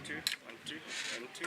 two, 1, 2, and 2.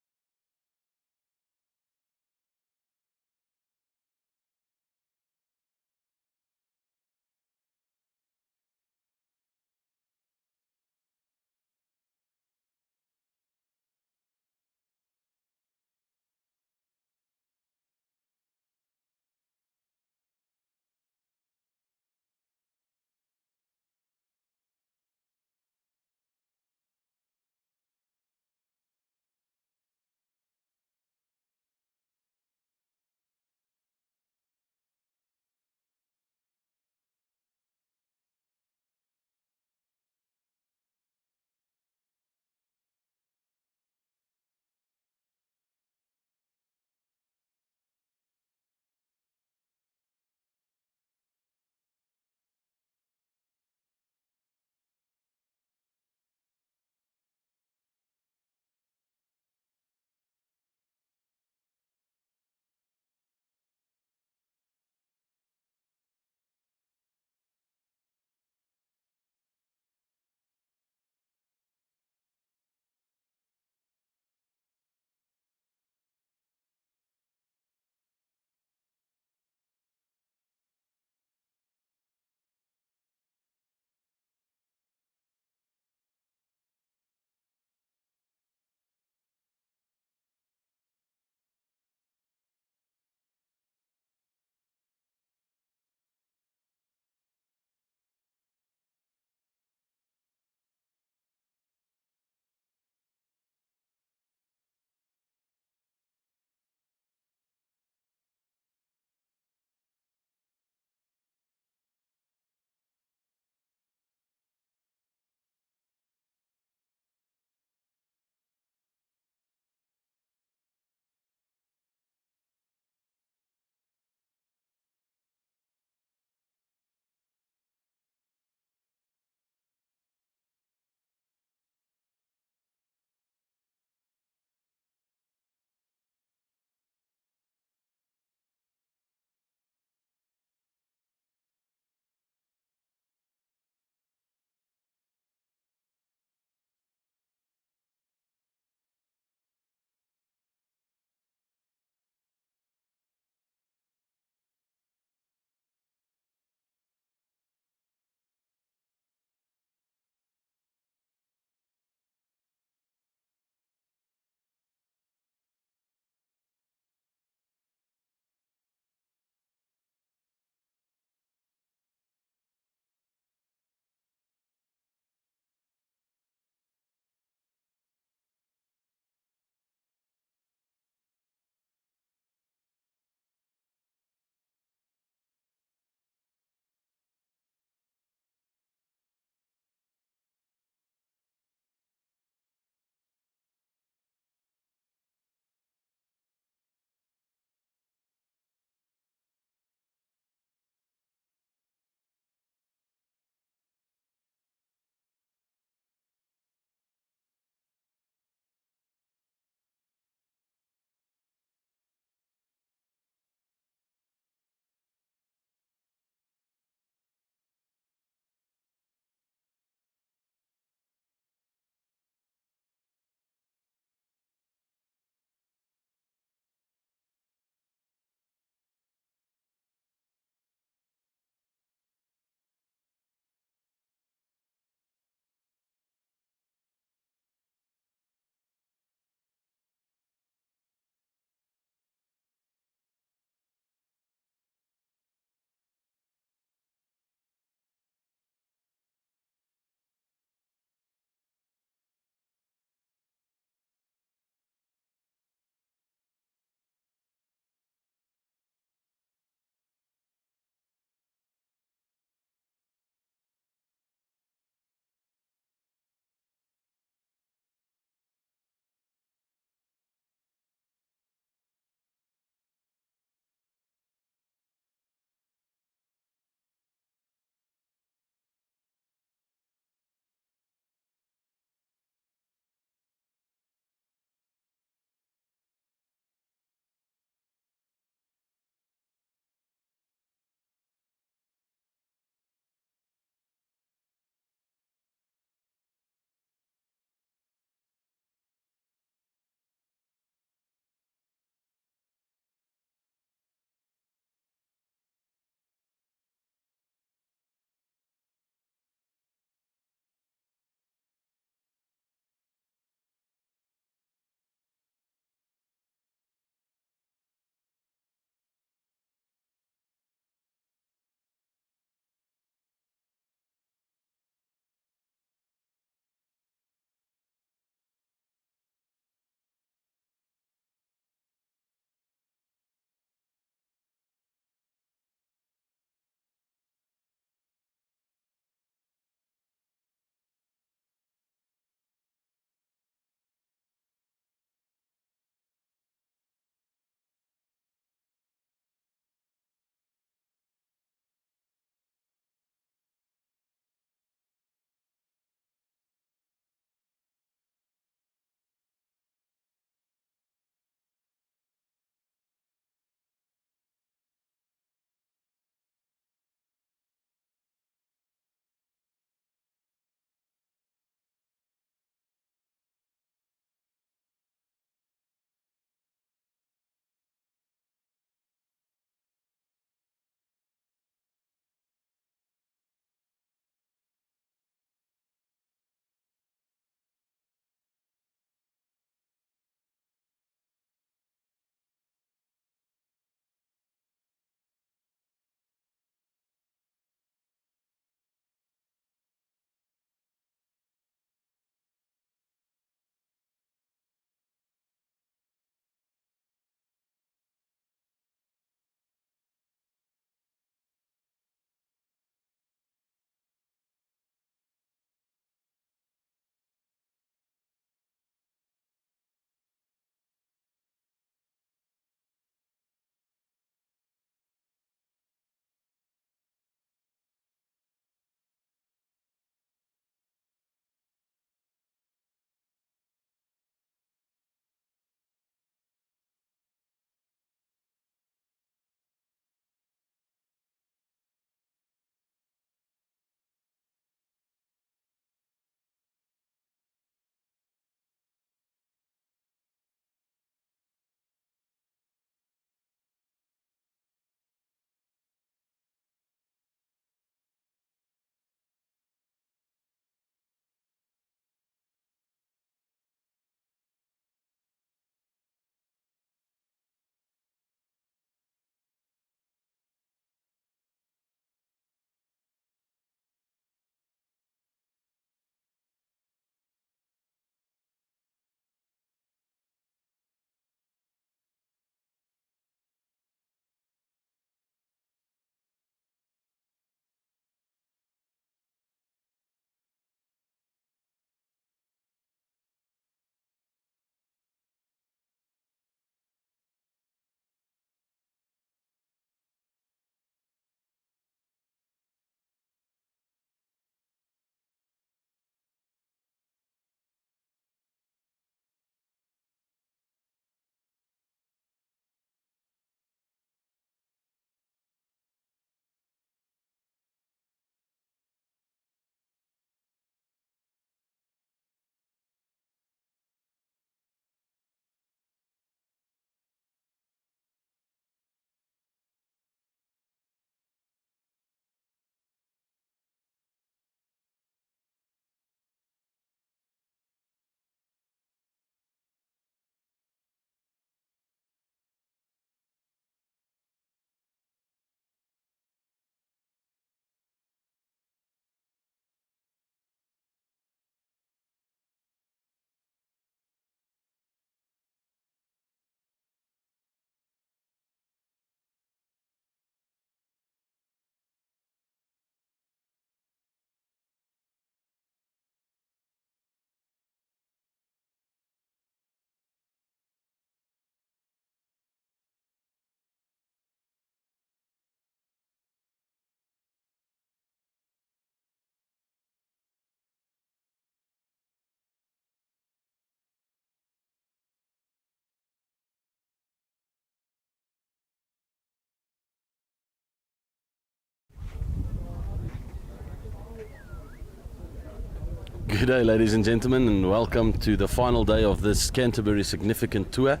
Good day, ladies and gentlemen, and welcome to the final day of this Canterbury Significant Tour,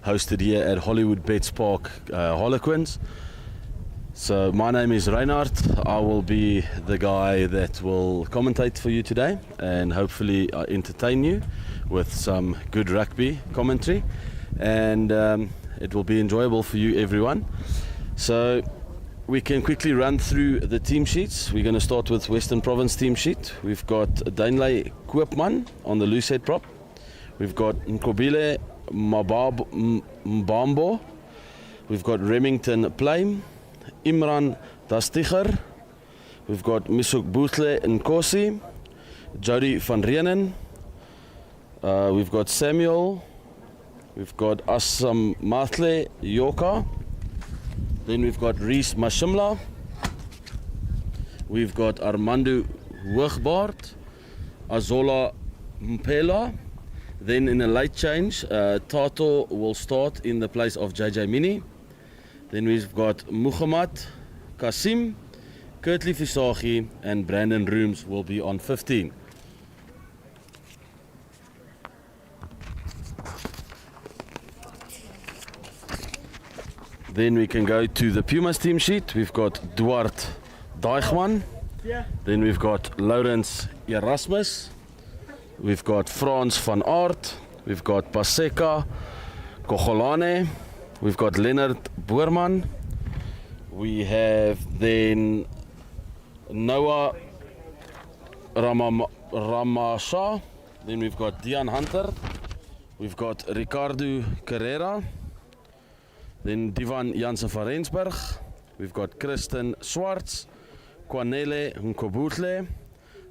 hosted here at Hollywood Bets Park, Harlequins. So my name is Reinhard. I will be the guy that will commentate for you today and hopefully entertain you with some good rugby commentary, and it will be enjoyable for you, everyone. So we can quickly run through the team sheets. We're going to start with Western Province team sheet. We've got Dainley Koopman on the loose head prop. We've got Nkobile Mbambo. We've got Remington Plain, Imran Dastiger. We've got Misukbutle Nkosi, Jody van Reenen. We've got Samuel. We've got Assam Matle Yoka. Then we've got Reese Mashimla. We've got Armando Hoogbaard, Azola Mpela. Then in a late change, Tato will start in the place of JJ Mini. Then we've got Muhammad Kasim, Kurtley Visagie, and Brandon Rooms will be on 15. Then we can go to the Pumas team sheet. We've got Duarte Deichmann. Then we've got Lawrence Erasmus. We've got Frans van Aert. We've got Paseka Kogolane. We've got Leonard Boerman. We have then Noah Ramasha. Then we've got Dian Hunter. We've got Ricardo Carrera. Then Divan Jansen van Rensburg. We've got Kristen Swarts, Kwanele Nkobutle,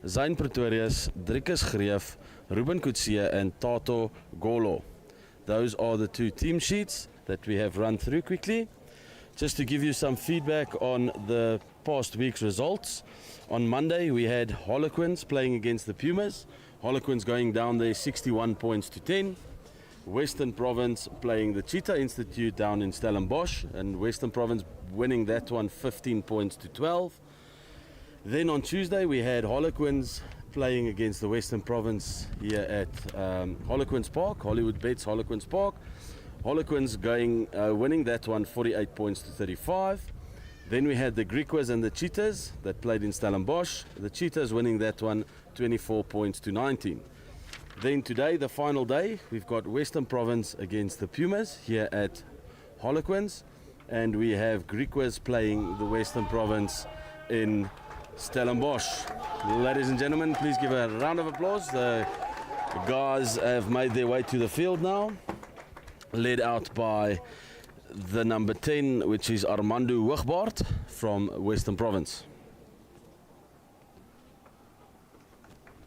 Zayn Pretorius, Driekus Greef, Ruben Kutsie, and Tato Golo. Those are the two team sheets that we have run through quickly. Just to give you some feedback on the past week's results. On Monday we had Harlequins playing against the Pumas. Harlequins going down there 61 points to 10. Western Province playing the Cheetah Institute down in Stellenbosch, and Western Province winning that one 15 points to 12. Then on Tuesday we had Harlequins playing against the Western Province here at Harlequins Park, Hollywood Bets Harlequins Park. Harlequins winning that one 48 points to 35. Then we had the Griquas and the Cheetahs that played in Stellenbosch. The Cheetahs winning that one 24 points to 19. Then today, the final day, we've got Western Province against the Pumas here at Harlequins, and we have Griquas playing the Western Province in Stellenbosch. Ladies and gentlemen, please give a round of applause. The guys have made their way to the field now, led out by the number 10, which is Armando Hoogbaard from Western Province.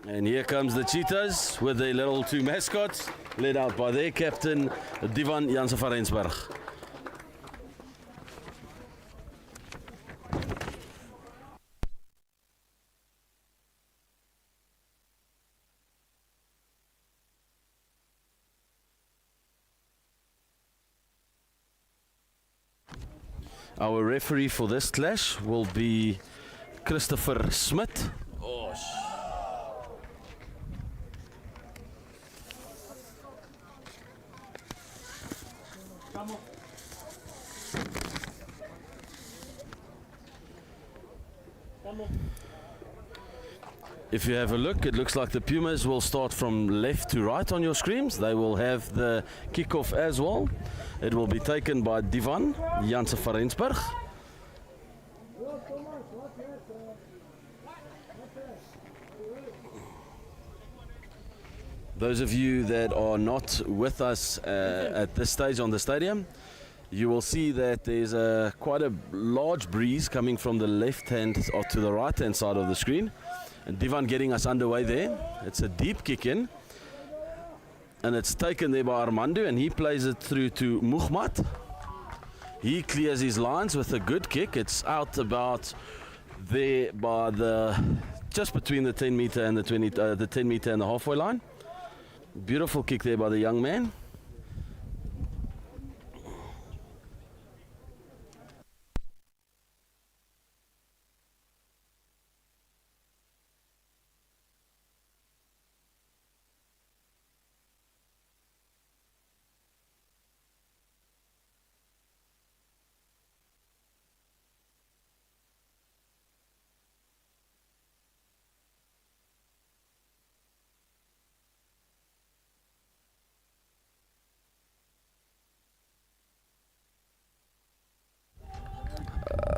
And here comes the Cheetahs with their little two mascots, led out by their captain, Divan Jansen van Rensburg. Our referee for this clash will be Christopher Smith. If you have a look, it looks like the Pumas will start from left to right on your screens. They will have the kickoff as well. It will be taken by Divan Jansen van Rensburg. Those of you that are not with us at this stage on the stadium, you will see that there's quite a large breeze coming from the left hand or to the right hand side of the screen. And Divan getting us underway there. It's a deep kick in, and it's taken there by Armando, and he plays it through to Muhammad. He clears his lines with a good kick. It's out about there by just between the 10 meter and the 10 meter and the halfway line. Beautiful kick there by the young man.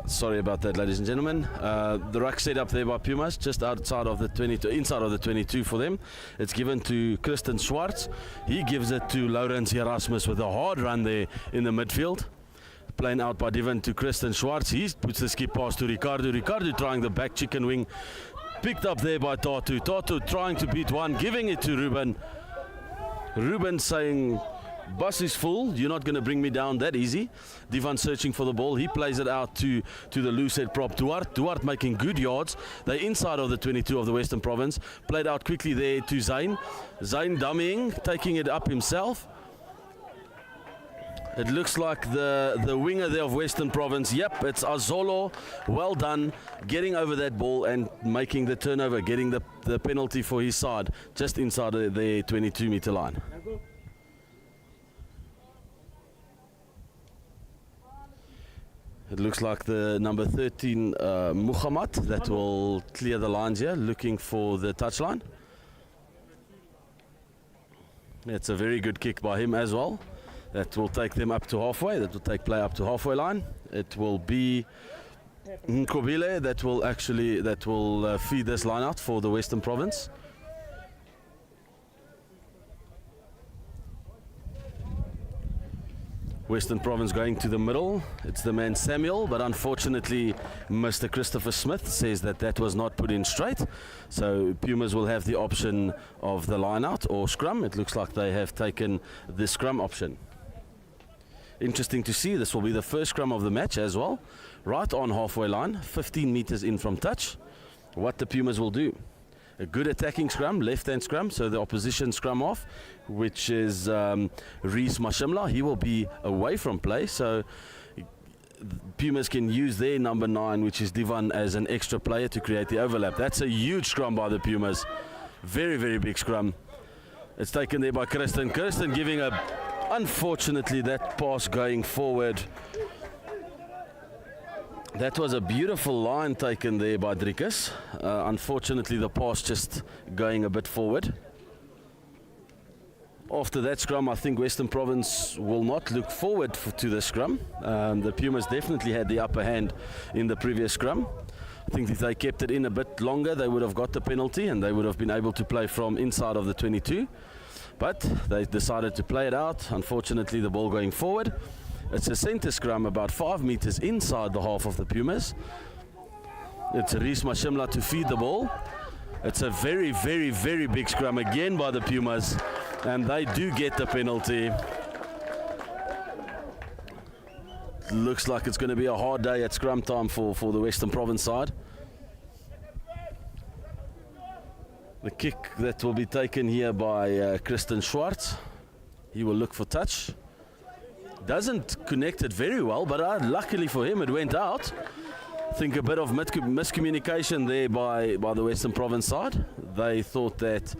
Sorry about that, ladies and gentlemen. The ruck set up there by Pumas, just outside of the 22, inside of the 22 for them. It's given to Christian Schwartz. He gives it to Lawrence Erasmus with a hard run there in the midfield. Playing out by Devon to Christian Schwartz. He puts the skip pass to Ricardo. Ricardo trying the back chicken wing. Picked up there by Tatu. Tatu trying to beat one, giving it to Ruben. Ruben saying, bus is full, you're not going to bring me down that easy. Divan searching for the ball. He plays it out to the loose head prop Duarte. Duarte making good yards. They're inside of the 22 of the Western Province. Played out quickly there to Zayn. Zayn dummying, taking it up himself. It looks like the winger there of Western Province. Yep, it's Azolo. Well done, getting over that ball and making the turnover, getting the penalty for his side, just inside the 22-meter line. It looks like the number 13, Muhammad, that will clear the lines here, looking for the touchline. It's a very good kick by him as well. That will take them up to halfway. That will take play up to halfway line. It will be Nkobile that will feed this line out for the Western Province. Western Province going to the middle. It's the man Samuel, but unfortunately Mr. Christopher Smith says that was not put in straight. So Pumas will have the option of the line out or scrum. It looks like they have taken the scrum option. Interesting to see. This will be the first scrum of the match as well. Right on halfway line, 15 meters in from touch. What the Pumas will do. A good attacking scrum, left-hand scrum, so the opposition scrum off, which is Reese Mashimla. He will be away from play, so Pumas can use their number 9, which is Divan, as an extra player to create the overlap. That's a huge scrum by the Pumas. Very, very big scrum. It's taken there by Kirsten. Kirsten giving unfortunately, that pass going forward. That was a beautiful line taken there by Driekus. Unfortunately, the pass just going a bit forward. After that scrum, I think Western Province will not look forward to the scrum. The Pumas definitely had the upper hand in the previous scrum. I think if they kept it in a bit longer, they would have got the penalty and they would have been able to play from inside of the 22. But they decided to play it out. Unfortunately, the ball going forward. It's a centre scrum about 5 meters inside the half of the Pumas. It's Reese Mashimla to feed the ball. It's a very, very, very big scrum again by the Pumas, and they do get the penalty. Looks like it's going to be a hard day at scrum time for the Western Province side. The kick that will be taken here by Christian Schwartz. He will look for touch. Doesn't connect it very well, but luckily for him it went out. I think a bit of miscommunication there by the Western Province side. They thought that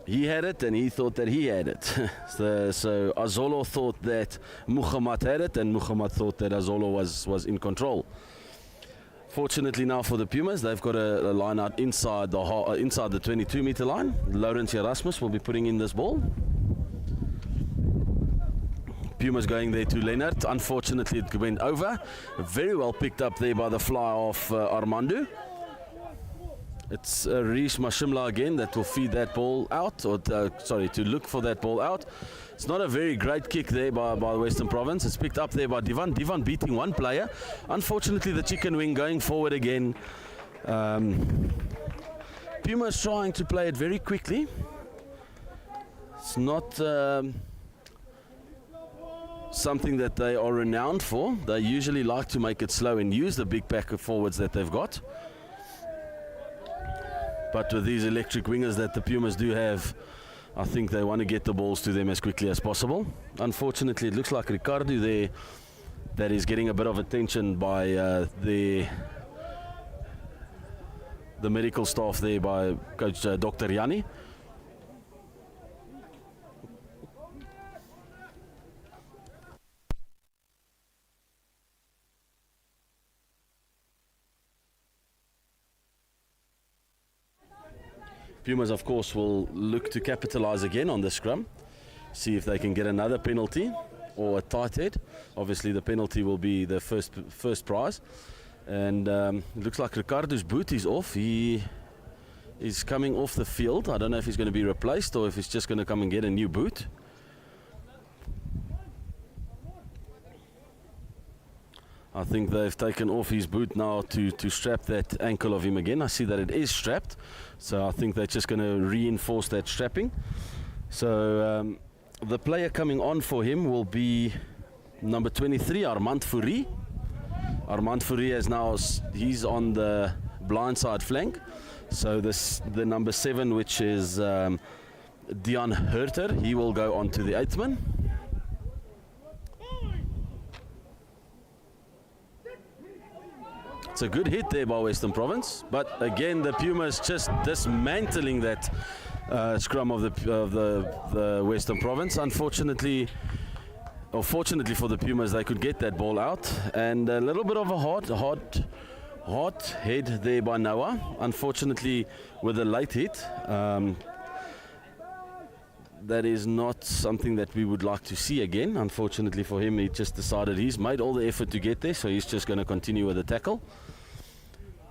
he had it and he thought that he had it. So Azolo thought that Muhammad had it and Muhammad thought that Azolo was in control. Fortunately now for the Pumas, they've got a line out inside the 22-meter line. Lawrence Erasmus will be putting in this ball. Pumas going there to Leonard. Unfortunately, it went over. Very well picked up there by the fly off Armando. It's Reese Mashimla again that will feed that ball out, or to look for that ball out. It's not a very great kick there by the Western Province. It's picked up there by Divan. Divan beating one player. Unfortunately, the chicken wing going forward again. Pumas trying to play it very quickly. It's not something that they are renowned for. They usually like to make it slow and use the big pack of forwards that they've got. But with these electric wingers that the Pumas do have, I think they want to get the balls to them as quickly as possible. Unfortunately, it looks like Ricardo there that is getting a bit of attention by the medical staff there by Coach Dr. Yanni. Pumas, of course, will look to capitalize again on the scrum, see if they can get another penalty. or a tight head. Obviously the penalty will be the first prize. And it looks like Ricardo's boot is off. He is coming off the field. I don't know if he's going to be replaced or if he's just going to come and get a new boot. I think they've taken off his boot now to strap that ankle of him again. I see that it is strapped, so I think they're just going to reinforce that strapping. So the player coming on for him will be number 23, Armand Fourie. Armand Fourie is now, he's on the blind side flank. So the number 7, which is Dion Herter, he will go on to the 8th man. It's a good hit there by Western Province, but again the Pumas just dismantling that scrum of the Western Province. Unfortunately, or fortunately for the Pumas, they could get that ball out, and a little bit of a hard head there by Noah. Unfortunately, with a late hit. That is not something that we would like to see again. Unfortunately for him, he just decided he's made all the effort to get there, so he's just going to continue with the tackle.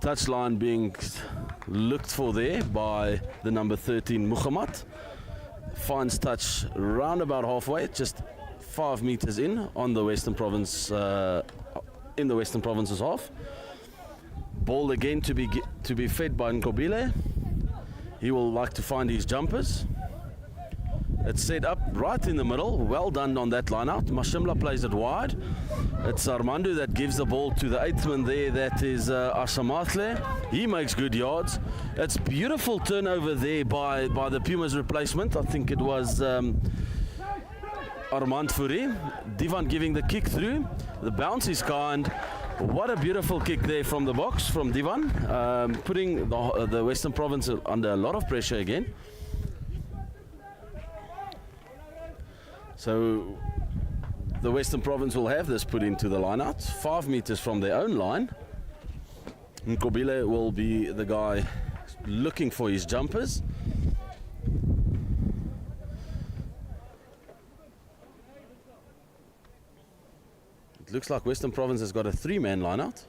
Touchline being looked for there by the number 13, Muhammad. Finds touch round about halfway, just 5 meters in on the Western Province, in the Western Province's half. Ball again to be fed by Nkobile. He will like to find his jumpers. It's set up right in the middle. Well done on that line out. Mashimla plays it wide. It's Armando that gives the ball to the 8th man there. That is Asamatle. He makes good yards. It's beautiful turnover there by the Pumas replacement. I think it was Armand Fourie. Divan giving the kick through. The bounce is kind. What a beautiful kick there from the box from Divan. Putting the Western Province under a lot of pressure again. So the Western Province will have this put into the line out, 5 meters from their own line. Nkobile will be the guy looking for his jumpers. It looks like Western Province has got a 3-man line out.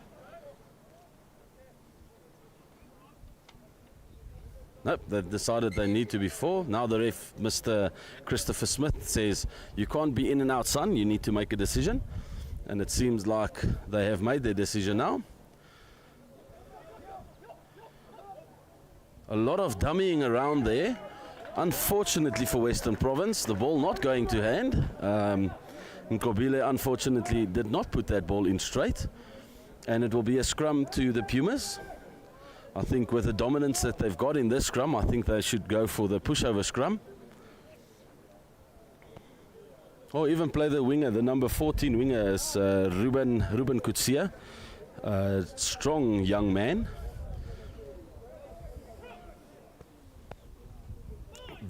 Nope, they've decided they need to be 4. Now the ref, Mr. Christopher Smith, says you can't be in and out, son. You need to make a decision. And it seems like they have made their decision now. A lot of dummying around there. Unfortunately for Western Province, the ball not going to hand. Nkobile unfortunately did not put that ball in straight. And it will be a scrum to the Pumas. I think with the dominance that they've got in this scrum, I think they should go for the pushover scrum. Or even play the winger, the number 14 winger is Ruben Kutsia. Strong young man.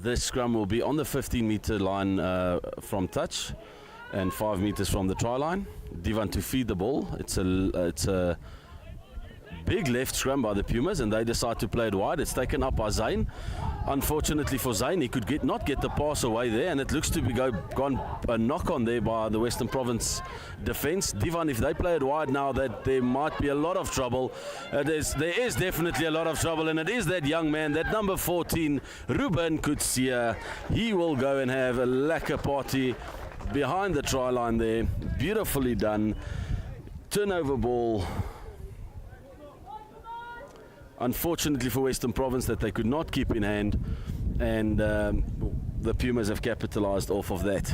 This scrum will be on the 15-meter line from touch and 5 meters from the try line. Divan to feed the ball. It's a big left scrum by the Pumas, and they decide to play it wide. It's taken up by Zayn. Unfortunately for Zayn, he could not get the pass away there, and it looks to be gone a knock on there by the Western Province defence. Divan, if they play it wide now, that there might be a lot of trouble. There is definitely a lot of trouble, and it is that young man, that number 14, Ruben Kutsia. He will go and have a lacquer party behind the try line there. Beautifully done. Turnover ball. Unfortunately for Western Province, that they could not keep in hand, and the Pumas have capitalized off of that.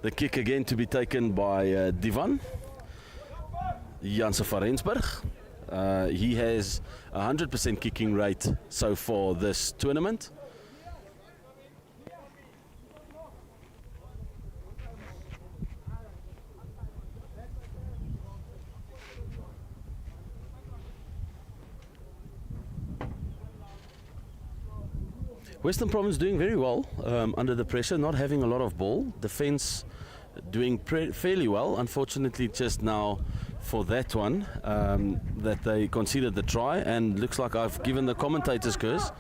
The kick again to be taken by Divan Janse van Rensburg. He has 100% kicking rate so far this tournament. Western Province doing very well under the pressure, not having a lot of ball. Defence doing fairly well. Unfortunately, just now for that one, that they conceded the try, and looks like I've given the commentator's curse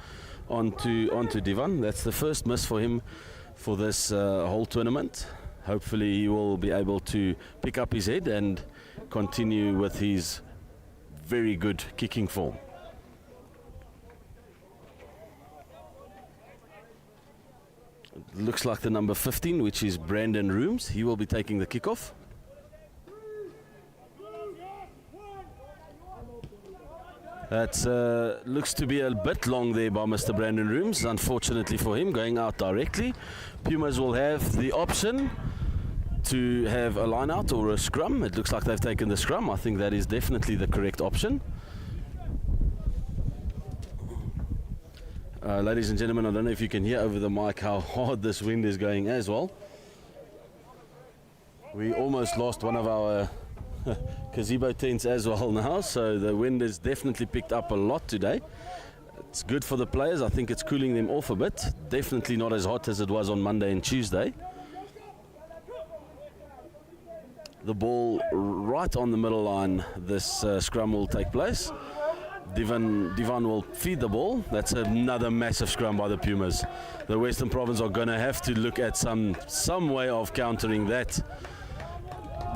onto Divan. That's the first miss for him for this whole tournament. Hopefully he will be able to pick up his head and continue with his very good kicking form. It looks like the number 15, which is Brandon Rooms. He will be taking the kickoff. That looks to be a bit long there by Mr. Brandon Rooms, unfortunately for him, going out directly. Pumas will have the option to have a line out or a scrum. It looks like they've taken the scrum. I think that is definitely the correct option. Ladies and gentlemen, I don't know if you can hear over the mic how hard this wind is going as well. We almost lost one of our gazebo tents as well now, so the wind has definitely picked up a lot today. It's good for the players. I think it's cooling them off a bit. Definitely not as hot as it was on Monday and Tuesday. The ball right on the middle line. This scrum will take place. Divan will feed the ball. That's another massive scrum by the Pumas. The Western Province are going to have to look at some way of countering that.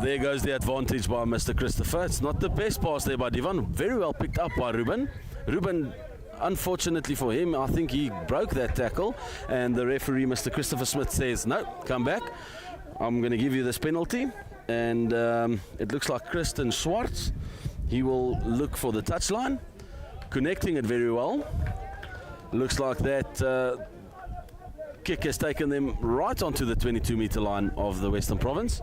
There goes the advantage by Mr. Christopher. It's not the best pass there by Divan. Very well picked up by Ruben. Ruben, unfortunately for him, I think he broke that tackle. And the referee, Mr. Christopher Smith, says, no, come back. I'm going to give you this penalty. And it looks like Kristen Swartz. He will look for the touchline. Connecting it very well. Looks like that kick has taken them right onto the 22-meter line of the Western Province.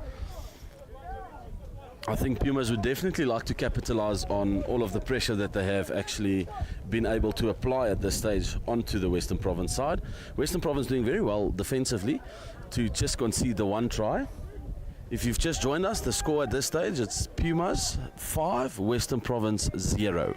I think Pumas would definitely like to capitalize on all of the pressure that they have actually been able to apply at this stage onto the Western Province side. Western Province doing very well defensively to just concede the one try. If you've just joined us, the score at this stage, it's Pumas 5, Western Province 0.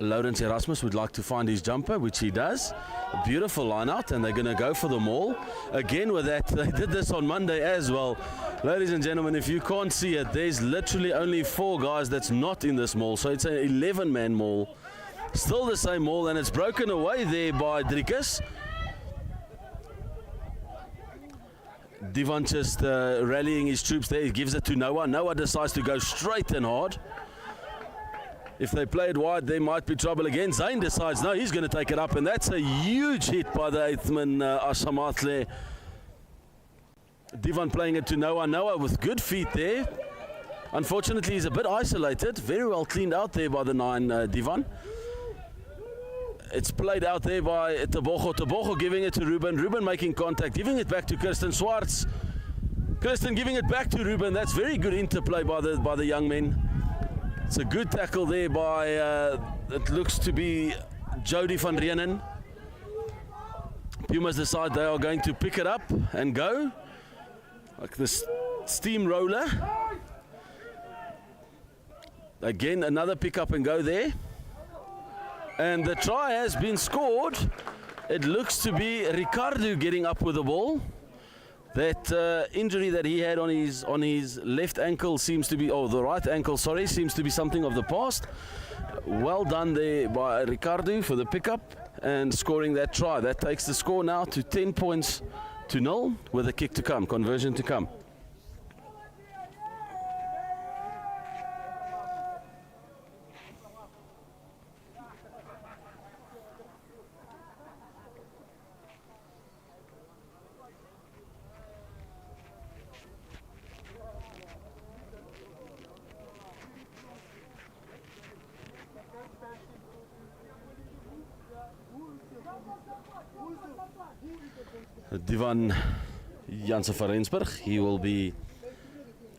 Lawrence Erasmus would like to find his jumper, which he does. A beautiful line out, and they're going to go for the maul. Again with that, they did this on Monday as well. Ladies and gentlemen, if you can't see it, there's literally only 4 guys that's not in this maul. So it's an 11-man maul. Still the same maul, and it's broken away there by Driekus. Divan just rallying his troops there. He gives it to Noah. Noah decides to go straight and hard. If they play it wide, there might be trouble again. Zayn decides, no, he's going to take it up, and that's a huge hit by the 8th man, Ashamatle. Divan playing it to Noah. Noah with good feet there. Unfortunately, he's a bit isolated. Very well cleaned out there by the 9, Divan. It's played out there by Tebogo. Tebogo giving it to Ruben. Ruben making contact, giving it back to Kirsten Swartz. Kirsten giving it back to Ruben. That's very good interplay by the young men. It's a good tackle there by, it looks to be Jody van Rienen. Pumas decide they are going to pick it up and go. Like this steamroller. Again, another pick up and go there. And the try has been scored. It looks to be Ricardo getting up with the ball. That injury that he had on his left ankle seems to be, the right ankle, sorry, seems to be something of the past. Well done there by Ricardo for the pickup and scoring that try. That takes the score now to 10 points to 0 with a kick to come, conversion to come. Divan Jansen van Rensburg, he will be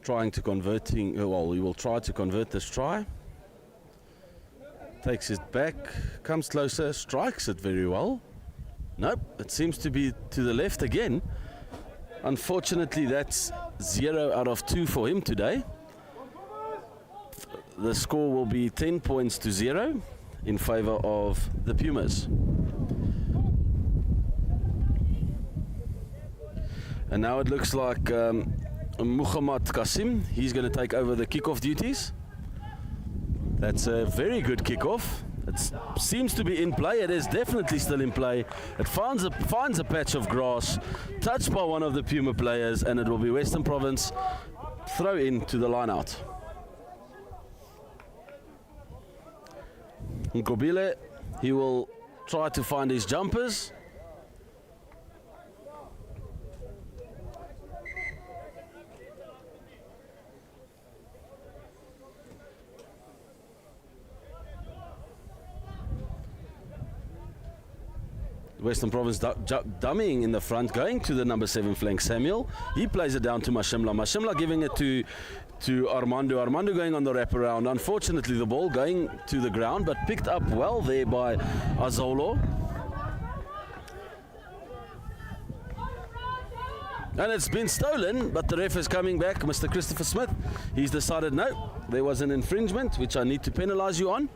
trying to he will try to convert this try. Takes it back, comes closer, strikes it very well. Nope, it seems to be to the left again. Unfortunately, that's 0 out of 2 for him today. The score will be 10 points to 0 in favor of the Pumas. And now it looks like Muhammad Kasim, he's going to take over the kickoff duties. That's a very good kickoff. It seems to be in play. It is definitely still in play. It finds a patch of grass, touched by one of the Puma players, and it will be Western Province throw in to the line out. Nkobile, he will try to find his jumpers. Western Province dummying in the front, going to the number 7 flank, Samuel. He plays it down to Mashimla. Mashimla giving it to Armando. Armando going on the wraparound. Unfortunately, the ball going to the ground, but picked up well there by Azolo. And it's been stolen, but the ref is coming back, Mr. Christopher Smith. He's decided, no, there was an infringement, which I need to penalize you on.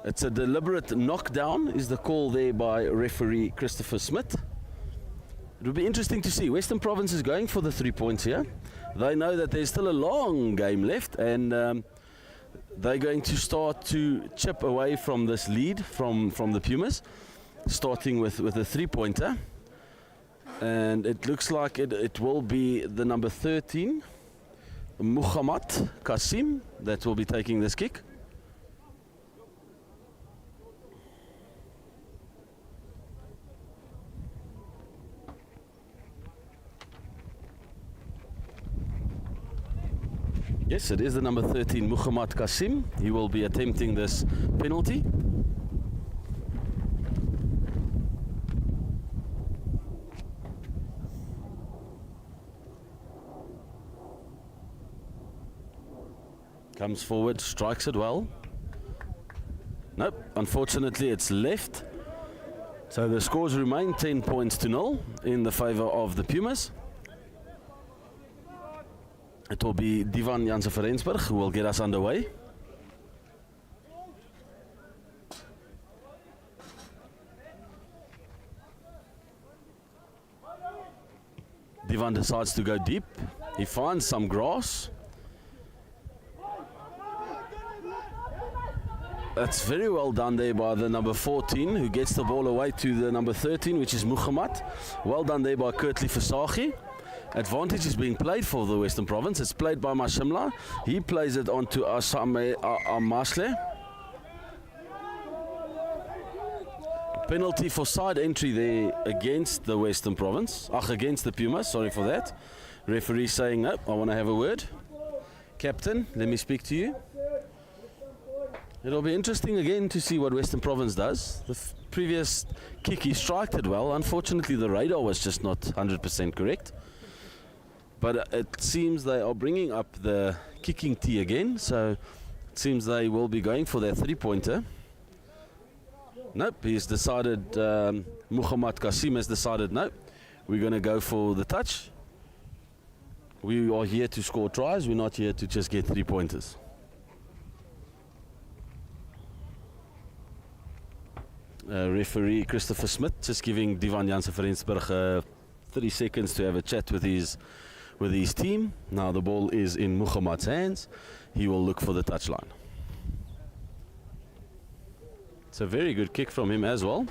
It's a deliberate knockdown, is the call there by referee Christopher Smith. It will be interesting to see. Western Province is going for the 3 points here. They know that there's still a long game left, and they're going to start to chip away from this lead from the Pumas, starting with a 3-pointer. And it looks like it will be the number 13, Muhammad Kasim, that will be taking this kick. Yes, it is the number 13, Muhammad Kasim. He will be attempting this penalty. Comes forward, strikes it well. Nope, unfortunately it's left. So the scores remain 10 points to 0 in the favor of the Pumas. It will be Divan Jansen van Rensburg who will get us underway. Divan decides to go deep. He finds some grass. That's very well done there by the number 14 who gets the ball away to the number 13, which is Muhammad. Well done there by Kurtley Versaghi. Advantage is being played for the Western Province. It's played by Mashimla. He plays it on to Asame Amasle. Penalty for side entry there against the Western Province. Against the Pumas, sorry for that. Referee saying, no, I want to have a word. Captain, let me speak to you. It'll be interesting again to see what Western Province does. The previous kick, he striked it well. Unfortunately, the radar was just not 100% correct. But it seems they are bringing up the kicking tee again. So it seems they will be going for their 3-pointer. Nope, he's decided, Muhammad Kasim has decided, nope, we're going to go for the touch. We are here to score tries. We're not here to just get 3-pointers. Referee Christopher Smith just giving Divan Jansen van Rensburg 30 seconds to have a chat with his team. Now the ball is in Muhammad's hands. He will look for the touchline. It's a very good kick from him as well.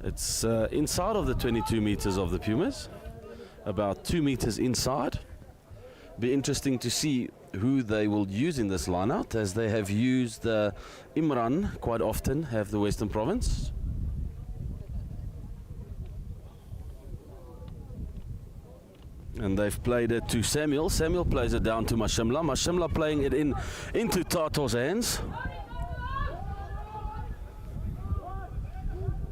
It's inside of the 22 meters of the Pumas, about 2 meters inside. Be interesting to see who they will use in this lineout, as they have used Imran quite often, have the Western Province. And they've played it to Samuel. Samuel plays it down to Mashimla. Mashimla playing it into Tato's hands.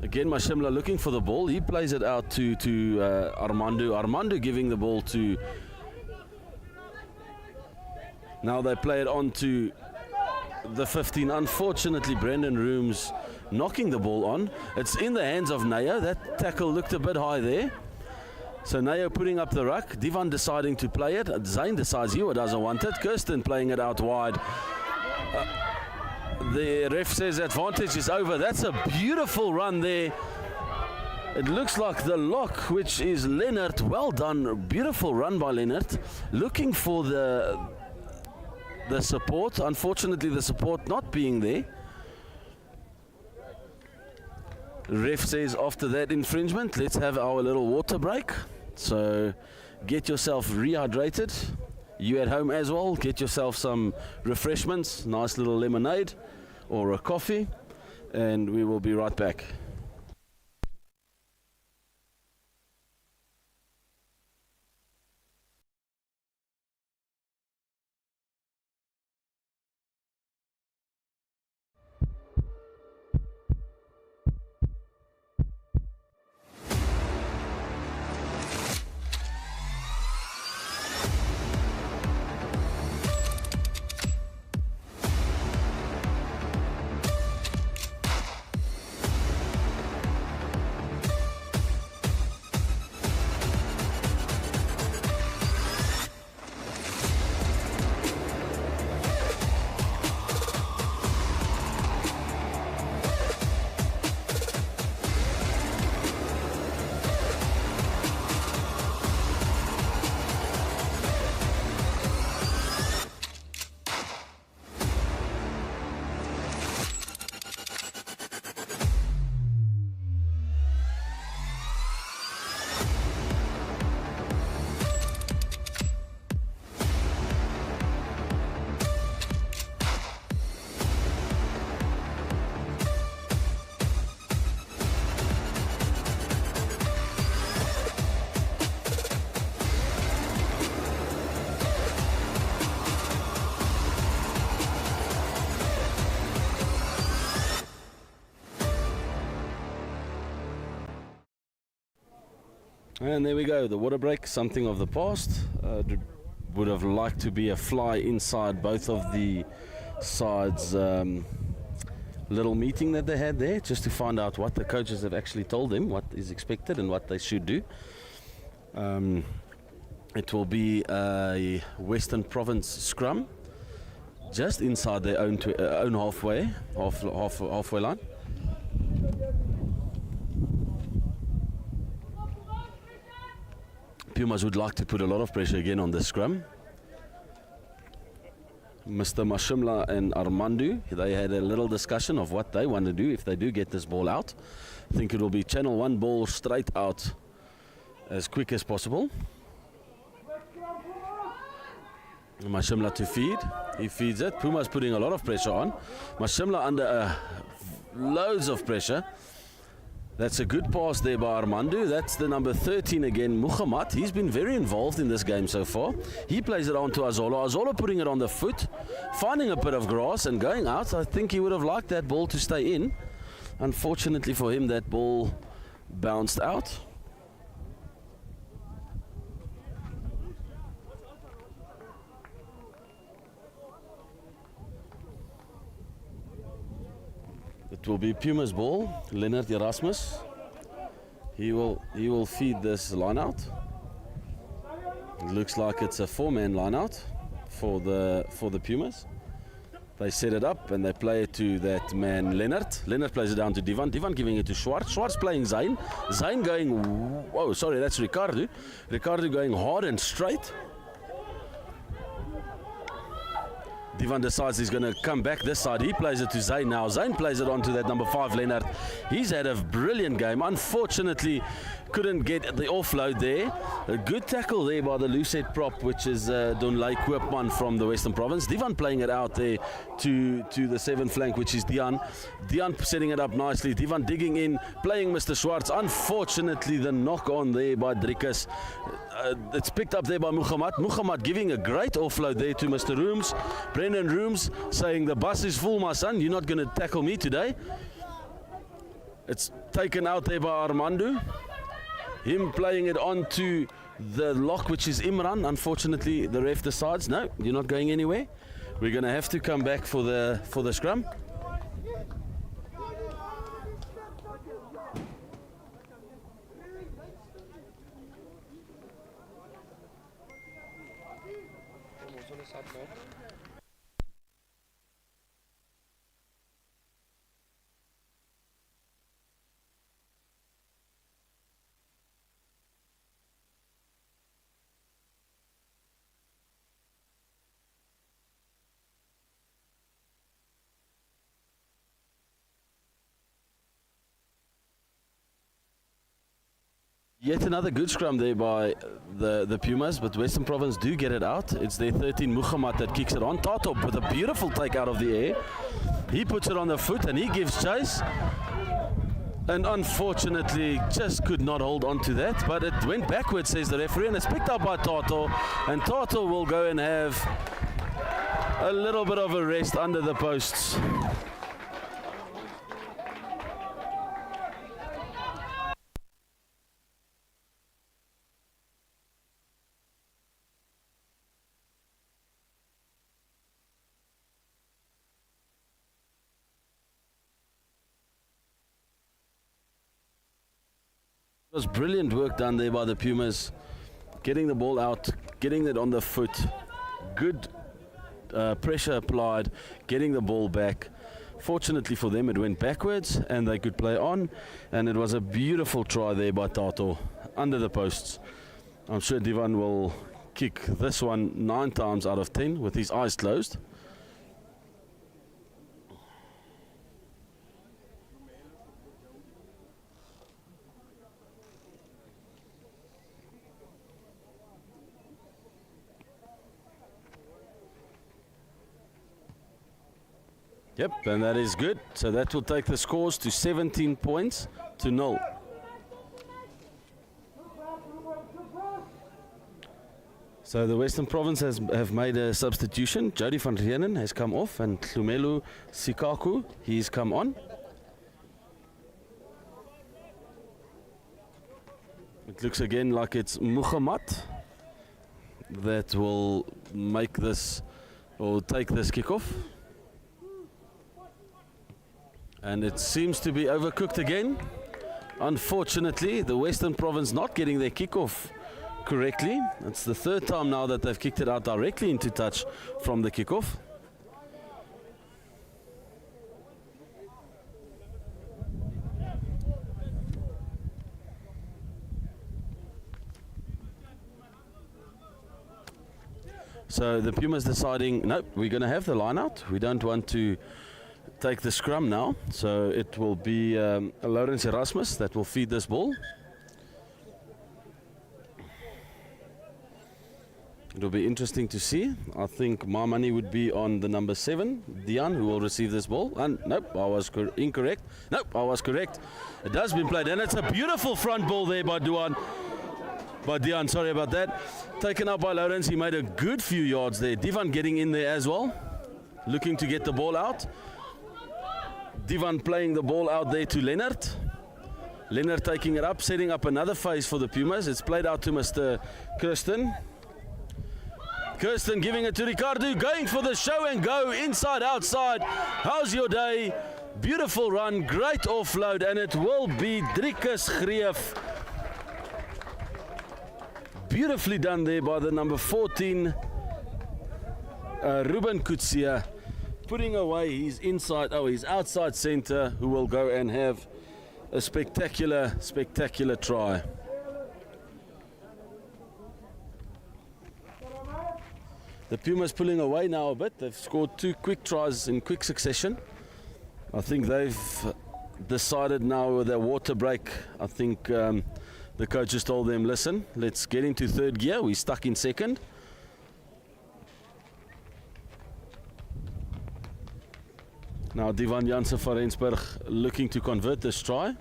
Again, Mashimla looking for the ball. He plays it out to Armando. Armando giving the ball to... Now they play it on to the 15. Unfortunately, Brendan Rooms knocking the ball on. It's in the hands of Naya. That tackle looked a bit high there. So Naya putting up the ruck. Divan deciding to play it. Zayn decides he doesn't want it. Kirsten playing it out wide. The ref says advantage is over. That's a beautiful run there. It looks like the lock, which is Leonard. Well done. Beautiful run by Leonard. Looking for the the support. Unfortunately, the support not being there. Ref says after that infringement, let's have our little water break. So get yourself rehydrated. You at home as well, get yourself some refreshments, nice little lemonade or a coffee, and we will be right back. And there we go, the water break, something of the past. Would have liked to be a fly inside both of the sides' little meeting that they had there, just to find out what the coaches have actually told them, what is expected and what they should do. It will be a Western Province scrum, just inside their own halfway line. Pumas would like to put a lot of pressure again on the scrum. Mr. Mashimla and Armandu, they had a little discussion of what they want to do if they do get this ball out. I think it will be channel one ball straight out as quick as possible. Mashimla to feed. He feeds it. Puma's putting a lot of pressure on. Mashimla under loads of pressure. That's a good pass there by Armandu. That's the number 13 again, Muhammad. He's been very involved in this game so far. He plays it on to Azolo. Azolo putting it on the foot, finding a bit of grass and going out. I think he would have liked that ball to stay in. Unfortunately for him, that ball bounced out. It will be Puma's ball. Leonard Erasmus. He will feed this line out. It looks like it's a four-man line out for the Pumas. They set it up and they play it to that man Leonard. Leonard plays it down to Divan. Divan giving it to Schwartz. Schwartz playing Zayn. Zayn going, whoa, sorry, that's Ricardo. Ricardo going hard and straight. Divan decides he's going to come back this side. He plays it to Zayn now. Zayn plays it on to that number 5, Leonard. He's had a brilliant game. Unfortunately, couldn't get the offload there. A good tackle there by the Lucette prop, which is Donlay Koopman from the Western Province. Divan playing it out there to the 7th flank, which is Dian. Dian setting it up nicely. Divan digging in, playing Mr. Schwartz. Unfortunately, the knock on there by Driekus. It's picked up there by Muhammad. Muhammad giving a great offload there to Mr. Rooms. Brendan Rooms saying, the bus is full, my son. You're not going to tackle me today. It's taken out there by Armandu. Him playing it onto the lock, which is Imran. Unfortunately, the ref decides, no, you're not going anywhere. We're going to have to come back for the scrum. Yet another good scrum there by the Pumas, but Western Province do get it out. It's their 13 Muhammad that kicks it on. Tato with a beautiful take out of the air. He puts it on the foot and he gives chase. And unfortunately, just could not hold on to that. But it went backwards, says the referee, and it's picked up by Tato. And Tato will go and have a little bit of a rest under the posts. It was brilliant work done there by the Pumas, getting the ball out, getting it on the foot, good pressure applied, getting the ball back. Fortunately for them, it went backwards and they could play on, and it was a beautiful try there by Tato under the posts. I'm sure Divan will kick this one 9 times out of 10 with his eyes closed. Yep, and that is good. So that will take the scores to 17 points to 0. So the Western Province have made a substitution. Jody van Rienen has come off and Tlumelu Sikaku, he's come on. It looks again like it's Muhammad that will make this or take this kickoff. And it seems to be overcooked again. Unfortunately, the Western Province not getting their kickoff correctly. It's the 3rd time now that they've kicked it out directly into touch from the kickoff. So the Pumas deciding, nope, we're going to have the line out. We don't want to take the scrum now, so it will be Lawrence Erasmus that will feed this ball. It'll be interesting to see. I think my money would be on the number 7, Dian, who will receive this ball. And nope, I was incorrect. Nope, I was correct. It has been played, and it's a beautiful front ball there by Dian, sorry about that. Taken up by Lawrence. He made a good few yards there. Divan getting in there as well, looking to get the ball out. Divan playing the ball out there to Leonard. Leonard taking it up, setting up another phase for the Pumas. It's played out to Mr. Kirsten. Kirsten giving it to Ricardo, going for the show and go, inside, outside. How's your day? Beautiful run, great offload, and it will be Driekus Greef. Beautifully done there by the number 14, Ruben Kutsia. Putting away his outside centre, who will go and have a spectacular try. The Pumas pulling away now a bit. They've scored 2 quick tries in quick succession. I think they've decided now with their water break. I think the coaches told them, listen, let's get into 3rd gear. We're stuck in 2nd. Now Divan Jansen van Rensburg looking to convert this try.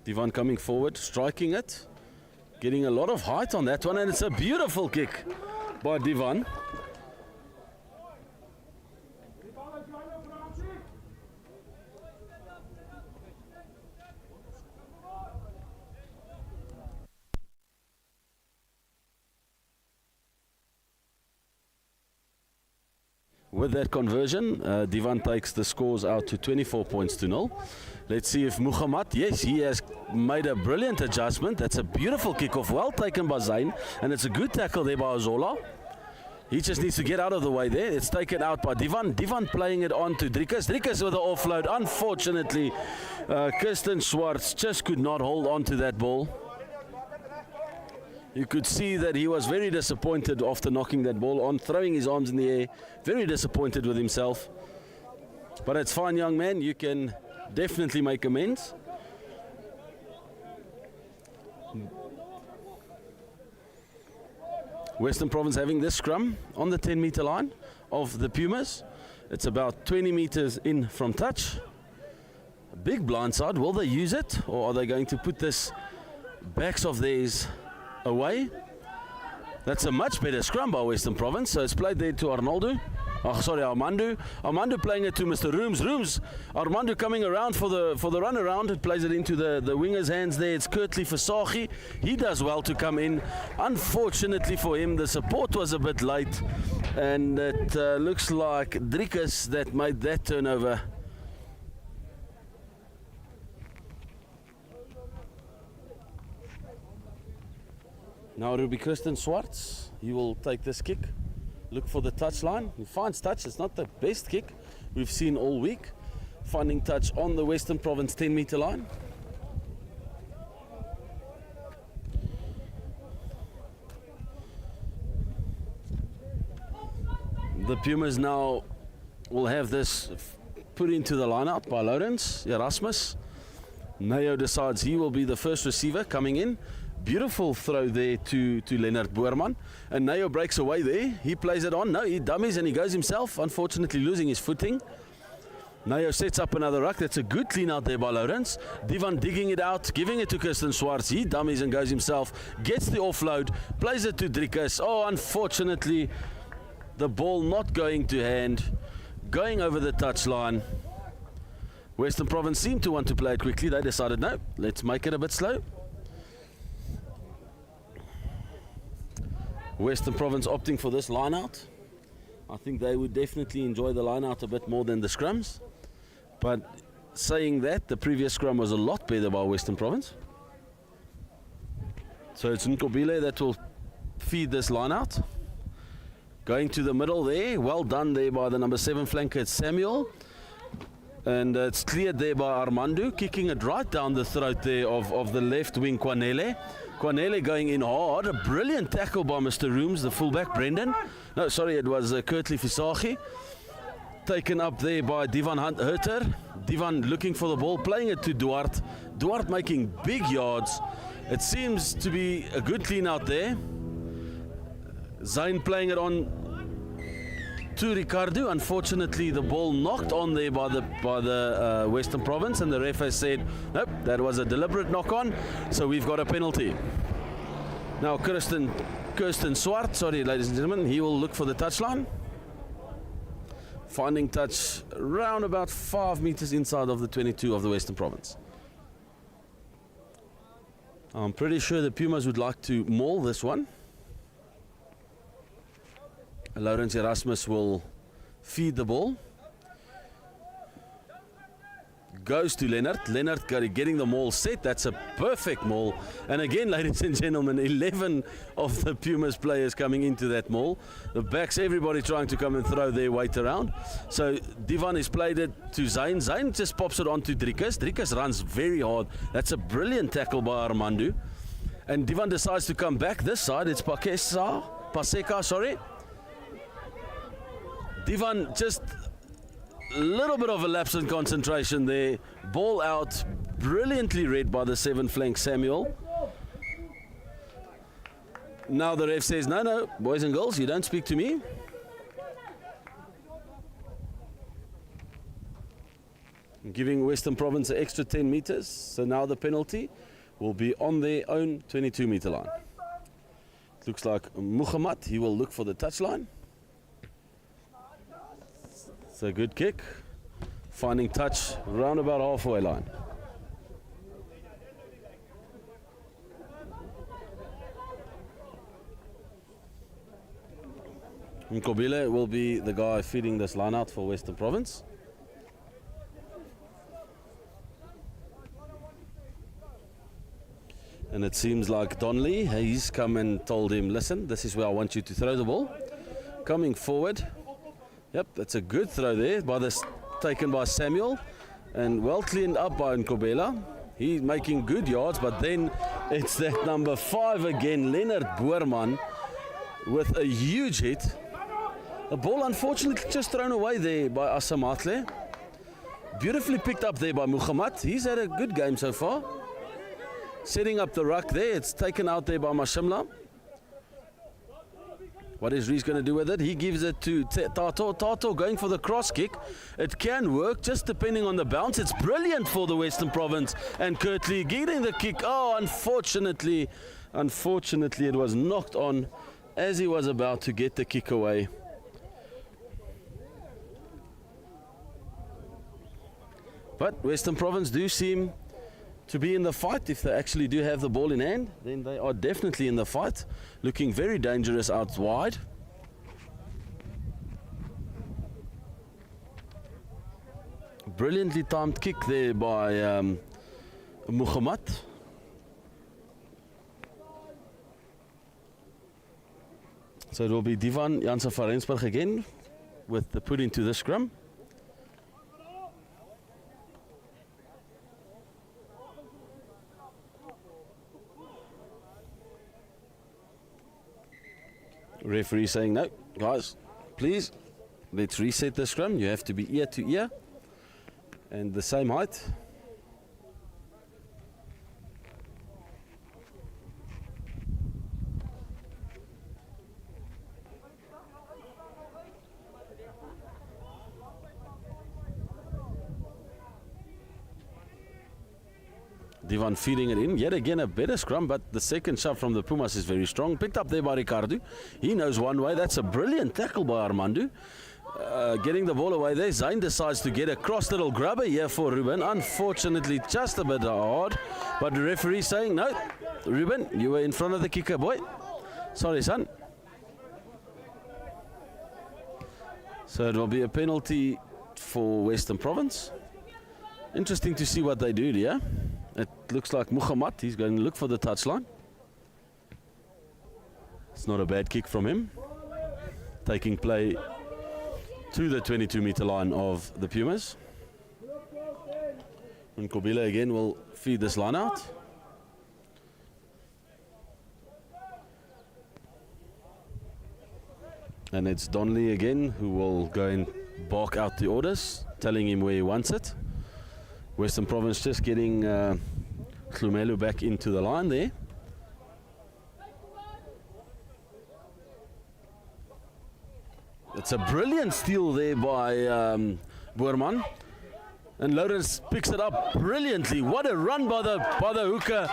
Divan coming forward, striking it, getting a lot of height on that one, and it's a beautiful kick by Divan. With that conversion, Divan takes the scores out to 24 points to 0. Let's see if Muhammad, yes, he has made a brilliant adjustment. That's a beautiful kickoff, well taken by Zain, and it's a good tackle there by Azola. He just needs to get out of the way there. It's taken out by Divan. Divan playing it on to Driekus. Driekus with the offload. Unfortunately, Kirsten Schwartz just could not hold on to that ball. You could see that he was very disappointed after knocking that ball on, throwing his arms in the air, very disappointed with himself. But it's fine, young man, you can definitely make amends. Western Province having this scrum on the 10-meter line of the Pumas. It's about 20 meters in from touch. A big blindside. Will they use it, or are they going to put this backs of theirs away? That's a much better scrum by Western Province. So it's played there to Armando. Armando playing it to Mr. Rooms. Armando coming around for the run around. It plays it into the winger's hands there. It's Kurtley Versaghi. He does well to come in. Unfortunately for him, the support was a bit late, and it looks like Driekus that made that turnover. Now it will be Christian Swartz. He will take this kick. Look for the touchline. He finds touch. It's not the best kick we've seen all week. Finding touch on the Western Province 10-meter line. The Pumas now will have this put into the line out by Lawrence Erasmus. Nayo decides he will be the first receiver coming in. Beautiful throw there to Leonard Boerman, and Nayo breaks away there. He plays it on. No, he dummies and he goes himself, unfortunately losing his footing. Nayo sets up another ruck. That's a good clean out there by Lawrence. Divan digging it out, giving it to Kirsten Swartz. He dummies and goes himself, gets the offload, plays it to Driekus. Oh, unfortunately, the ball not going to hand, going over the touchline. Western Province seemed to want to play it quickly. They decided, no, let's make it a bit slow. Western Province opting for this line out. I think they would definitely enjoy the line out a bit more than the scrums. But saying that, the previous scrum was a lot better by Western Province. So it's Nkobile that will feed this line out. Going to the middle there. Well done there by the number 7 flanker, it's Samuel. And it's cleared there by Armando, kicking it right down the throat there of the left wing Kwanele. Kwanele going in hard. A brilliant tackle by Mr. Rooms, the fullback, Brendan. No, sorry, it was Kurtley Versaghi. Taken up there by Divan Hurter. Divan looking for the ball, playing it to Duarte. Duarte making big yards. It seems to be a good clean out there. Zayn playing it on to Ricardo. Unfortunately, the ball knocked on there by the Western Province, and the ref has said, nope, that was a deliberate knock on, so we've got a penalty. Now Kirsten Swart, sorry ladies and gentlemen, he will look for the touchline. Finding touch around about 5 meters inside of the 22 of the Western Province. I'm pretty sure the Pumas would like to maul this one. Lawrence Erasmus will feed the ball. Goes to Leonard. Leonard getting the maul set. That's a perfect maul. And again, ladies and gentlemen, 11 of the Pumas players coming into that maul. The backs, everybody trying to come and throw their weight around. So Divan has played it to Zayn. Zayn just pops it on to Driekus. Driekus runs very hard. That's a brilliant tackle by Armando. And Divan decides to come back this side. It's Paseka, sorry. Divan just a little bit of a lapse in concentration there. Ball out, brilliantly read by the 7 flank Samuel. Now the ref says, no, boys and girls, you don't speak to me. Giving Western Province an extra 10 meters. So now the penalty will be on their own 22-meter line. It looks like Muhammad, he will look for the touchline. It's a good kick, finding touch round about halfway line. Nkobile will be the guy feeding this line out for Western Province. And it seems like Donnelly, he's come and told him, listen, this is where I want you to throw the ball. Coming forward. Yep, that's a good throw there, taken by Samuel, and well cleaned up by Nkobela. He's making good yards, but then it's that number 5 again, Leonard Boerman, with a huge hit. The ball unfortunately just thrown away there by Asamatle. Beautifully picked up there by Muhammad. He's had a good game so far. Setting up the ruck there. It's taken out there by Mashimla. What is Reese going to do with it? He gives it to Tato. Tato going for the cross kick. It can work, just depending on the bounce. It's brilliant for the Western Province. And Kirtley getting the kick. Oh, unfortunately, it was knocked on as he was about to get the kick away. But Western Province do seem to be in the fight. If they actually do have the ball in hand, then they are definitely in the fight. Looking very dangerous out wide. Brilliantly timed kick there by Muhammad. So it will be Divan Jansen van Rensburg again with the put into the scrum. Referee saying, no, guys, please, let's reset the scrum. You have to be ear to ear and the same height. Divan feeding it in. Yet again a better scrum, but the second shot from the Pumas is very strong. Picked up there by Ricardo. He knows one way. That's a brilliant tackle by Armando. Getting the ball away there. Zayn decides to get a cross little grubber here for Ruben. Unfortunately, just a bit hard. But the referee saying, no, Ruben, you were in front of the kicker, boy. Sorry, son. So it will be a penalty for Western Province. Interesting to see what they do here. It looks like Muhammad, he's going to look for the touchline. It's not a bad kick from him. Taking play to the 22-meter line of the Pumas. And Kobile again will feed this line out. And it's Donnelly again who will go and bark out the orders, telling him where he wants it. Western Province just getting Tlumelu back into the line there. It's a brilliant steal there by Boerman. And Lawrence picks it up brilliantly. What a run by the hooker.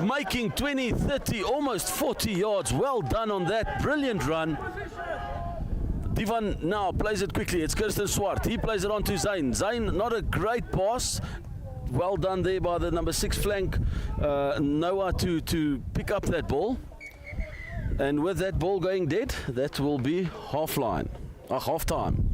Making 20, 30, almost 40 yards. Well done on that. Brilliant run. Divan now plays it quickly. It's Kirsten Swart. He plays it on to Zayn. Zayn, not a great pass. Well done there by the number 6 flank, Noah, to pick up that ball. And with that ball going dead, that will be half time.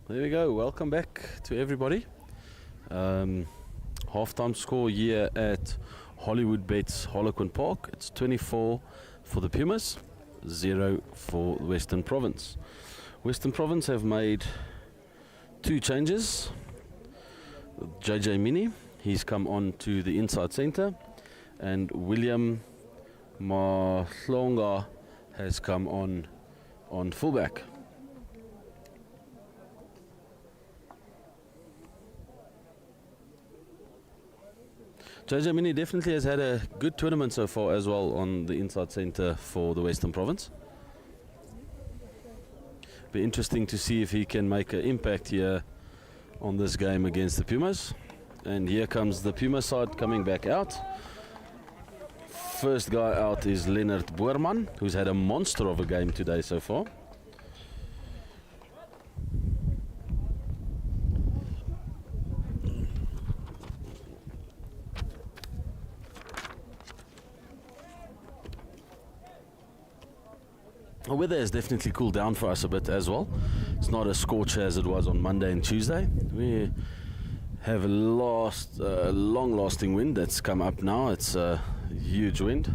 There we go. Welcome back to everybody. Halftime score here at Hollywood Bets Harlequin Park. It's 24 for the Pumas, 0 for Western Province. Western Province have made 2 changes. JJ Mini, he's come on to the inside centre, and William Mahlonga has come on fullback. JJ Mini definitely has had a good tournament so far as well on the inside centre for the Western Province. Be interesting to see if he can make an impact here on this game against the Pumas. And here comes the Puma side coming back out. First guy out is Leonard Boerman, who's had a monster of a game today so far. The weather has definitely cooled down for us a bit as well. It's not as scorcher as it was on Monday and Tuesday. We have a long-lasting wind that's come up now. It's a huge wind.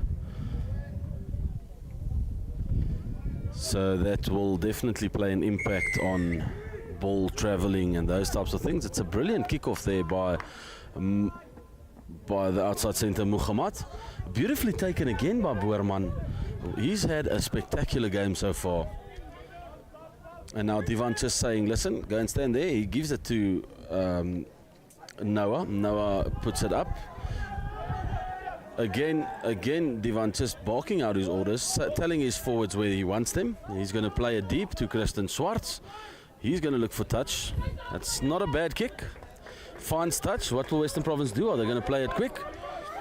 So that will definitely play an impact on ball travelling and those types of things. It's a brilliant kickoff there by the outside centre Muhammad. Beautifully taken again by Boerman. He's had a spectacular game so far. And now Divan just saying, listen, go and stand there. He gives it to Noah. Noah puts it up. Again, Divan just barking out his orders, telling his forwards where he wants them. He's going to play it deep to Christian Swartz. He's going to look for touch. That's not a bad kick. Finds touch. What will Western Province do? Are they going to play it quick?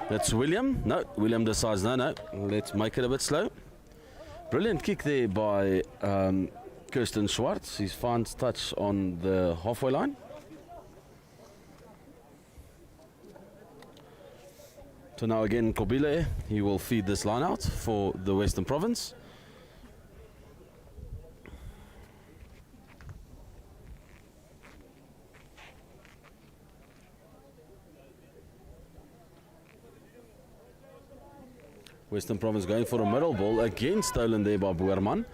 That's William. No, William decides, no, let's make it a bit slow. Brilliant kick there by Kirsten Schwartz. He finds touch on the halfway line. So now again, Kobile, he will feed this line out for the Western Province. Western Province going for a middle ball, again stolen there by Boerman.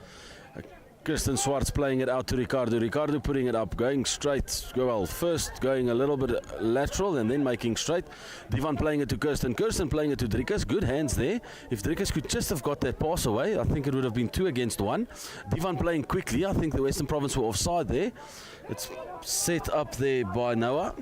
Kirsten Swartz playing it out to Ricardo. Ricardo putting it up, going straight. Well, first going a little bit lateral and then making straight. Divan playing it to Kirsten. Kirsten playing it to Driekus. Good hands there. If Driekus could just have got that pass away, I think it would have been 2 against 1. Divan playing quickly. I think the Western Province were offside there. It's set up there by Noah.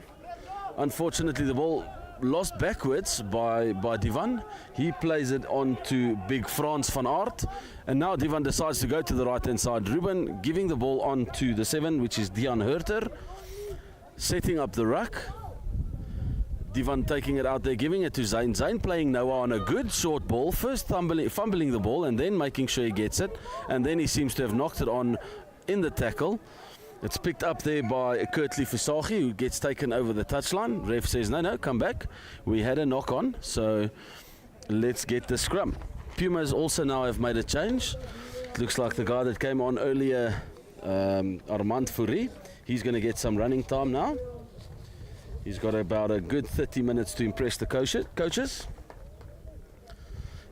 Unfortunately, the ball lost backwards by Divan. He plays it on to Big Frans van Aert, and now Divan decides to go to the right hand side. Ruben giving the ball on to the 7, which is Dion Herter, setting up the ruck. Divan taking it out there, giving it to Zayn. Zayn playing Noah on a good short ball, first fumbling the ball and then making sure he gets it, and then he seems to have knocked it on in the tackle. It's picked up there by Kurtley Visagie, who gets taken over the touchline. Ref says, no, come back. We had a knock on, so let's get the scrum. Pumas also now have made a change. It looks like the guy that came on earlier, Armand Fourie, he's going to get some running time now. He's got about a good 30 minutes to impress the coaches.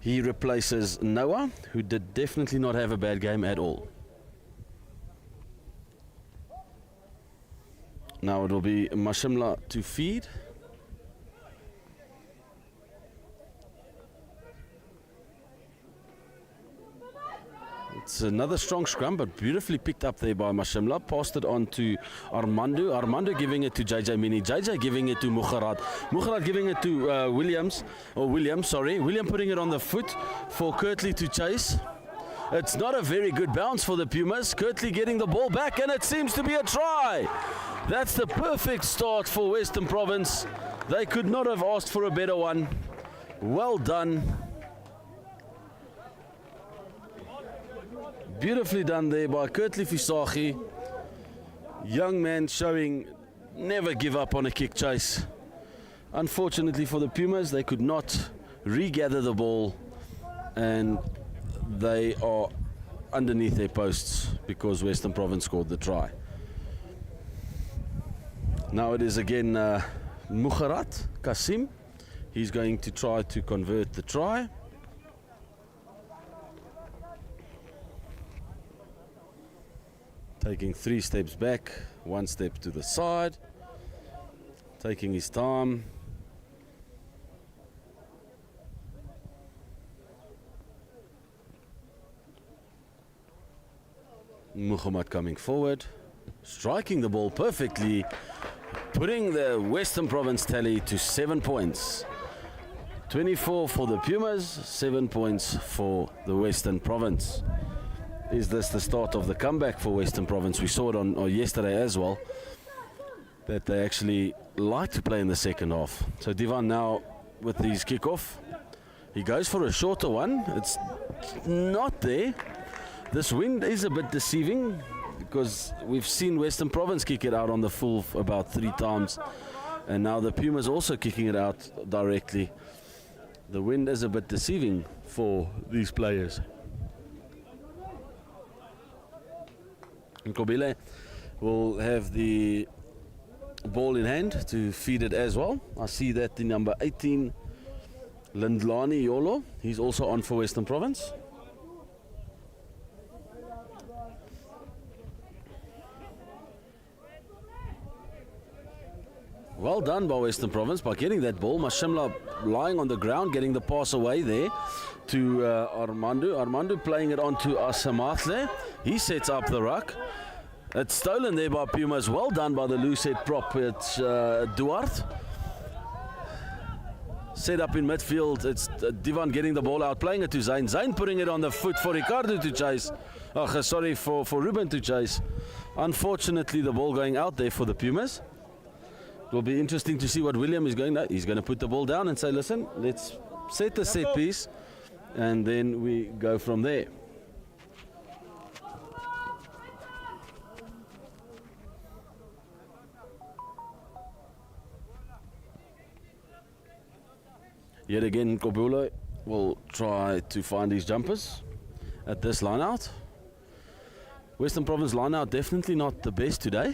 He replaces Noah, who did definitely not have a bad game at all. Now it will be Mashimla to feed. It's another strong scrum, but beautifully picked up there by Mashimla. Passed it on to Armando. Armando giving it to JJ Mini. JJ giving it to Mukharat. Mukharat giving it to William putting it on the foot for Kurtley to chase. It's not a very good bounce for the Pumas. Kurtley getting the ball back, and it seems to be a try. That's the perfect start for Western Province. They could not have asked for a better one. Well done. Beautifully done there by Kurtley Visagie. Young man showing never give up on a kick chase. Unfortunately for the Pumas, they could not regather the ball, and they are underneath their posts because Western Province scored the try. Now it is again Mukharat Kasim. He's going to try to convert the try. Taking 3 steps back, 1 step to the side. Taking his time. Muhammad coming forward, striking the ball perfectly, putting the Western Province tally to 7 points. 24 for the Pumas, 7 points for the Western Province. Is this the start of the comeback for Western Province? We saw it on yesterday as well, that they actually like to play in the second half. So Divan now with his kickoff. He goes for a shorter one. It's not there. This wind is a bit deceiving because we've seen Western Province kick it out on the full about 3 times, and now the Pumas also kicking it out directly. The wind is a bit deceiving for these players. Nkobile will have the ball in hand to feed it as well. I see that the number 18, Lindlani Yolo, he's also on for Western Province. Well done by Western Province by getting that ball. Mashimla lying on the ground, getting the pass away there to Armando. Armando playing it on to Asamatle. He sets up the ruck. It's stolen there by Pumas. Well done by the loose head prop. It's Duarte. Set up in midfield. It's Divan getting the ball out, playing it to Zayn. Zayn putting it on the foot for Ricardo to chase. Oh, sorry, for Ruben to chase. Unfortunately, the ball going out there for the Pumas. It will be interesting to see what William is going to do. He's going to put the ball down and say, listen, let's set the set piece, and then we go from there. Yet again, Kobulo will try to find his jumpers at this line out. Western Province line out definitely not the best today.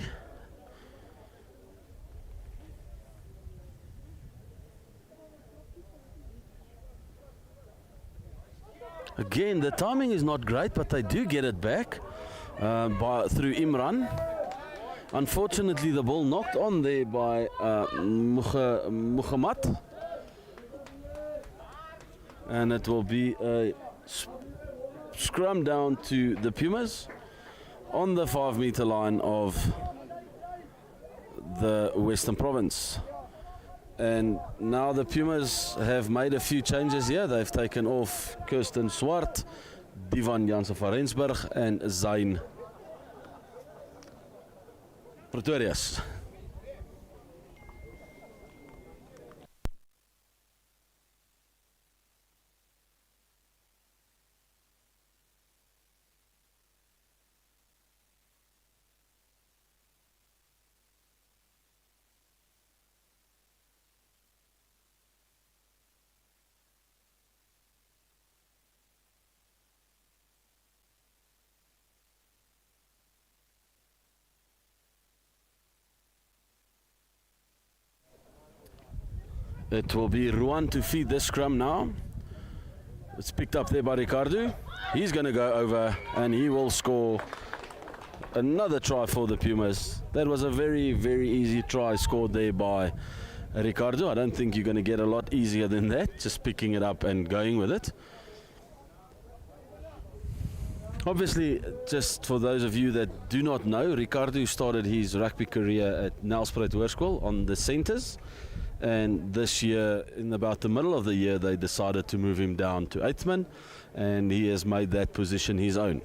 Again, the timing is not great, but they do get it back through Imran. Unfortunately, the ball knocked on there by Muhammad. And it will be a scrum down to the Pumas on the 5-meter line of the Western Province. And now the Pumas have made a few changes here. They've taken off Kirsten Swart, Divan Jansen van Rensburg, and Zayn Pretorius. It will be Ruan to feed this scrum now. It's picked up there by Ricardo. He's going to go over and he will score another try for the Pumas. That was a very, very easy try scored there by Ricardo. I don't think you're going to get a lot easier than that, just picking it up and going with it. Obviously, just for those of you that do not know, Ricardo started his rugby career at Nelspruit Hoërskool on the centres. And this year, in about the middle of the year, they decided to move him down to 8th man, and he has made that position his own.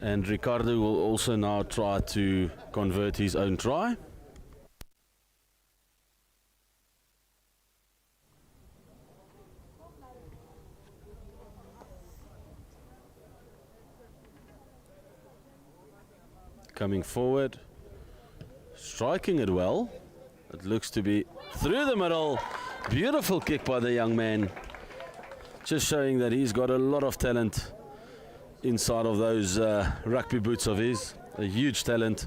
And Ricardo will also now try to convert his own try. Coming forward, striking it well. It looks to be through the middle. Beautiful kick by the young man. Just showing that he's got a lot of talent inside of those rugby boots of his. A huge talent.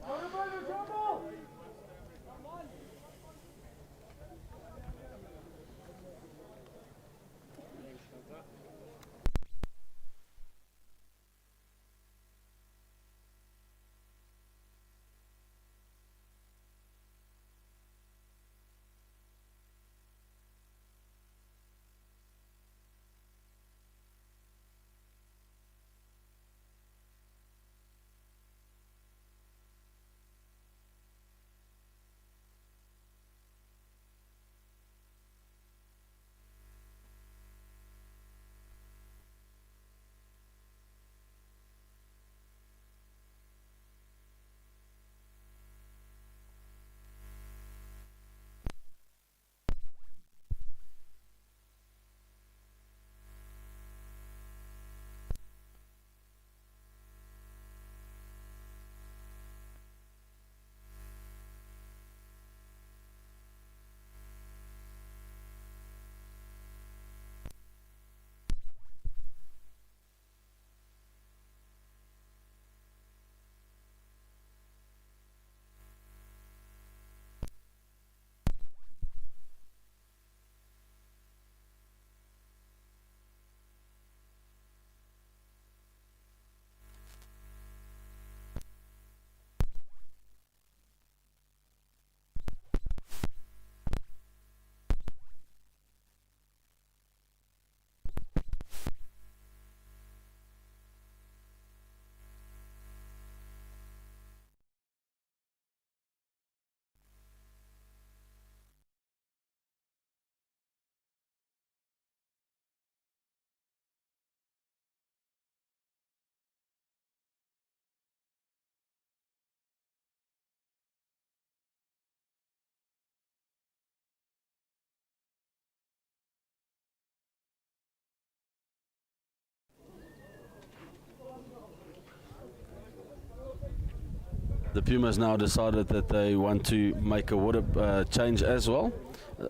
The Pumas now decided that they want to make a water change as well.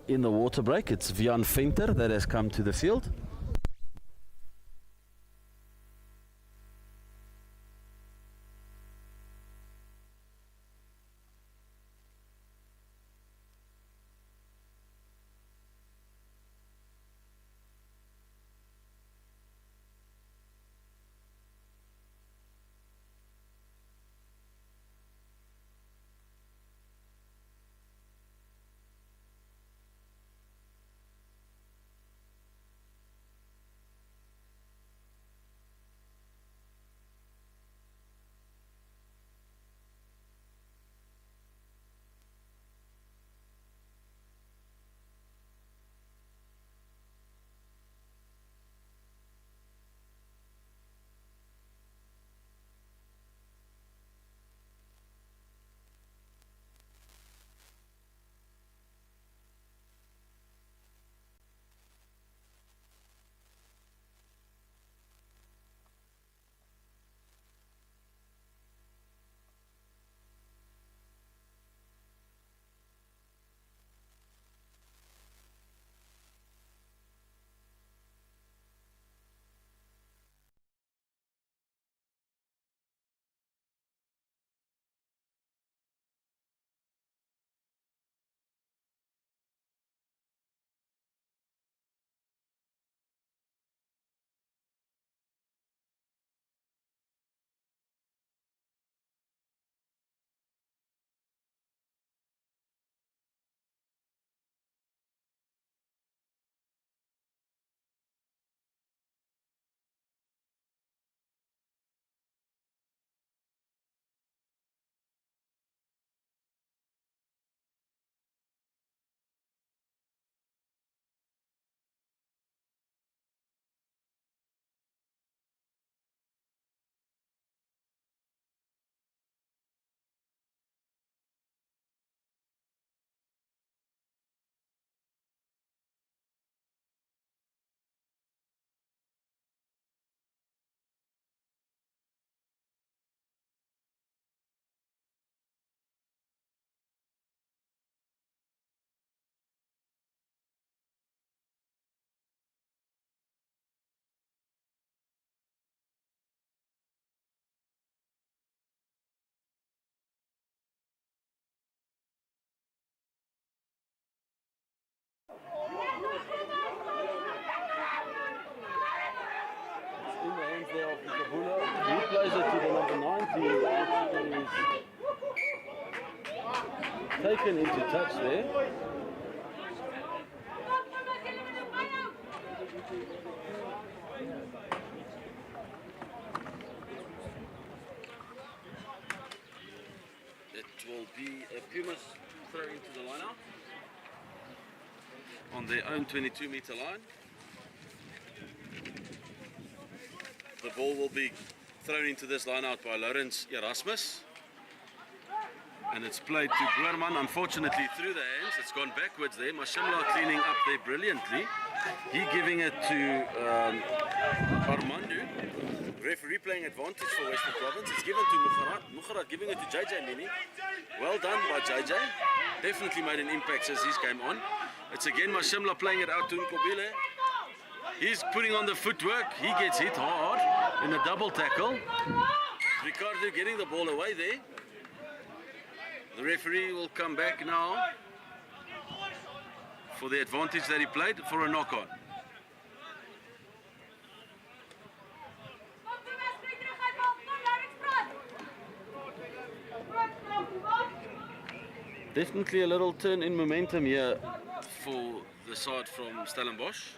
In the water break, it's Vian Venter that has come to the field. of Ikabula. He plays it to the number 19. He's taken into touch there. It will be a Pumas throw into the line out on their own 22-meter line. The ball will be thrown into this line out by Lawrence Erasmus. And it's played to Boerman, unfortunately through the hands. It's gone backwards there. Mashimla cleaning up there brilliantly. He giving it to Armandu. Referee playing advantage for Western Province. It's given to Mukharat. Mukharat giving it to JJ Mini. Well done by JJ. Definitely made an impact as his game on. It's again Mashimla playing it out to Nkobile. He's putting on the footwork. He gets hit hard in a double tackle. Ricardo getting the ball away there. The referee will come back now for the advantage that he played for a knock-on. Definitely a little turn in momentum here for the side from Stellenbosch.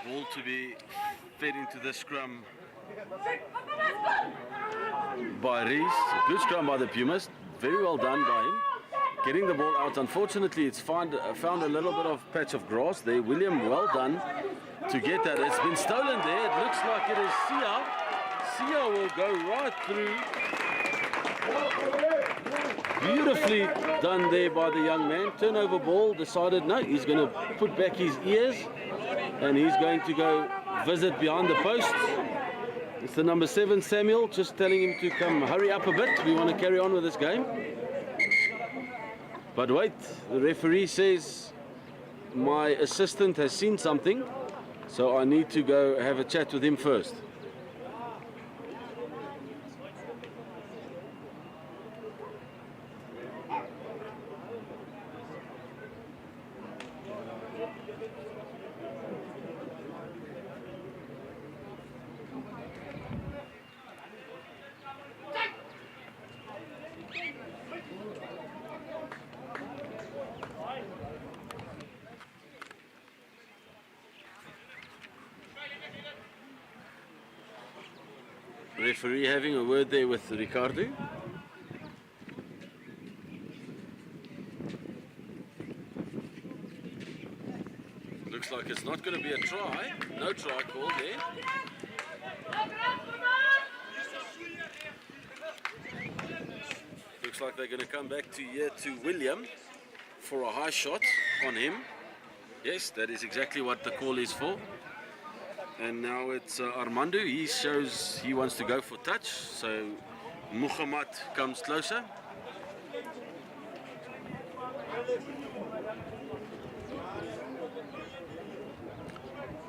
Ball to be fed into the scrum by Rees. Good scrum by the Pumas. Very well done by him. Getting the ball out. Unfortunately, it's found a little bit of patch of grass there. William, well done to get that. It's been stolen there. It looks like it is Sia. Sia will go right through. Beautifully done there by the young man. Turnover ball. Decided no, he's going to put back his ears. And he's going to go visit behind the post. It's the number 7, Samuel, just telling him to come hurry up a bit. We want to carry on with this game. But wait, the referee says my assistant has seen something, so I need to go have a chat with him first. Referee having a word there with Ricardo. Looks like it's not going to be a try. No try call there. Looks like they're going to come back to here to William for a high shot on him. Yes, that is exactly what the call is for. And now it's Armando. He shows he wants to go for touch. So Muhammad comes closer.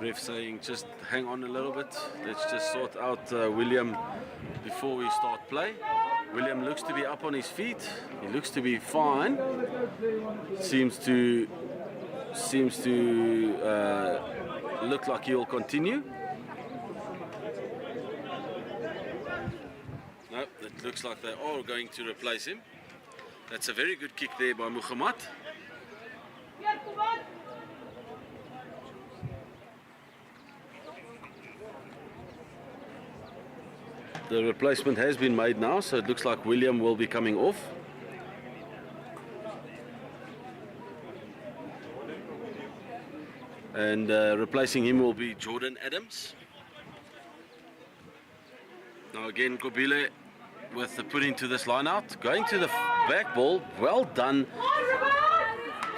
Ref saying just hang on a little bit. Let's just sort out William before we start play. William looks to be up on his feet. He looks to be fine. Seems to look like he'll continue. No, it looks like they are going to replace him. That's a very good kick there by Muhammad. The replacement has been made now, so it looks like William will be coming off. And replacing him will be Jordan Adams. Now again, Kobile with the put into this line out. Going to the back ball. Well done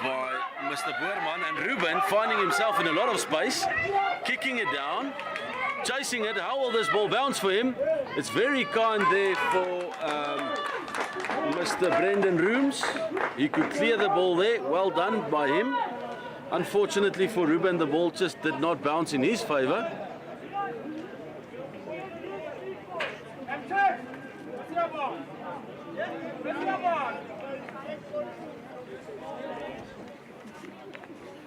by Mr. Boerman, and Ruben finding himself in a lot of space, kicking it down, chasing it. How will this ball bounce for him? It's very kind there for Mr. Brendan Rooms. He could clear the ball there. Well done by him. Unfortunately for Ruben, the ball just did not bounce in his favor.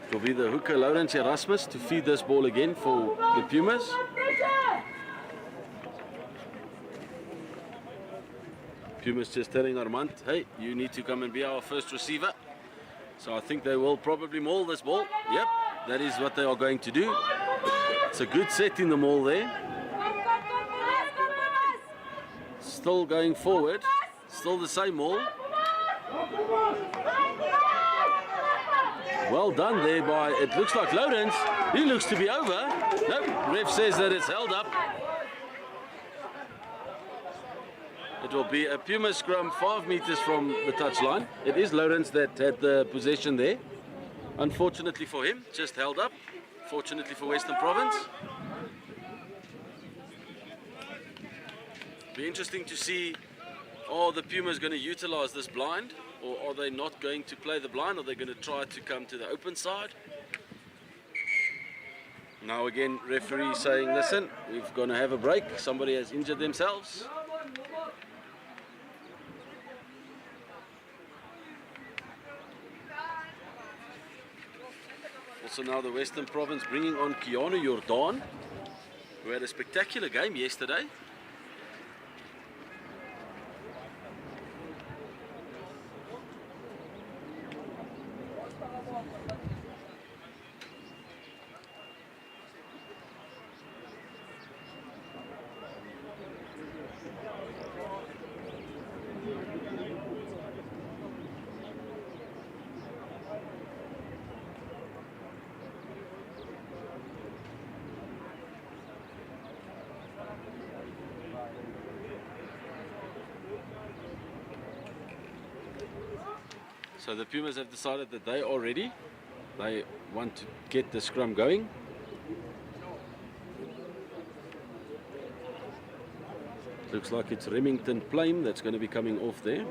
It will be the hooker Lawrence Erasmus to feed this ball again for the Pumas. Pumas just telling Armand, hey, you need to come and be our first receiver. So I think they will probably maul this ball. Yep, that is what they are going to do. It's a good set in the maul there. Still going forward. Still the same maul. Well done there by, it looks like Lawrence. He looks to be over. Nope, ref says that it's held up. It will be a Puma scrum 5 meters from the touchline. It is Lawrence that had the possession there. Unfortunately for him, just held up. Fortunately for Western Province. Be interesting to see, are the Pumas going to utilize this blind, or are they not going to play the blind? Are they going to try to come to the open side? Now again, referee saying, listen, we're going to have a break. Somebody has injured themselves. Also now the Western Province bringing on Keanu Jordan, who had a spectacular game yesterday. So the Pumas have decided that they are ready. They want to get the scrum going. Looks like it's Remington Plain that's going to be coming off there.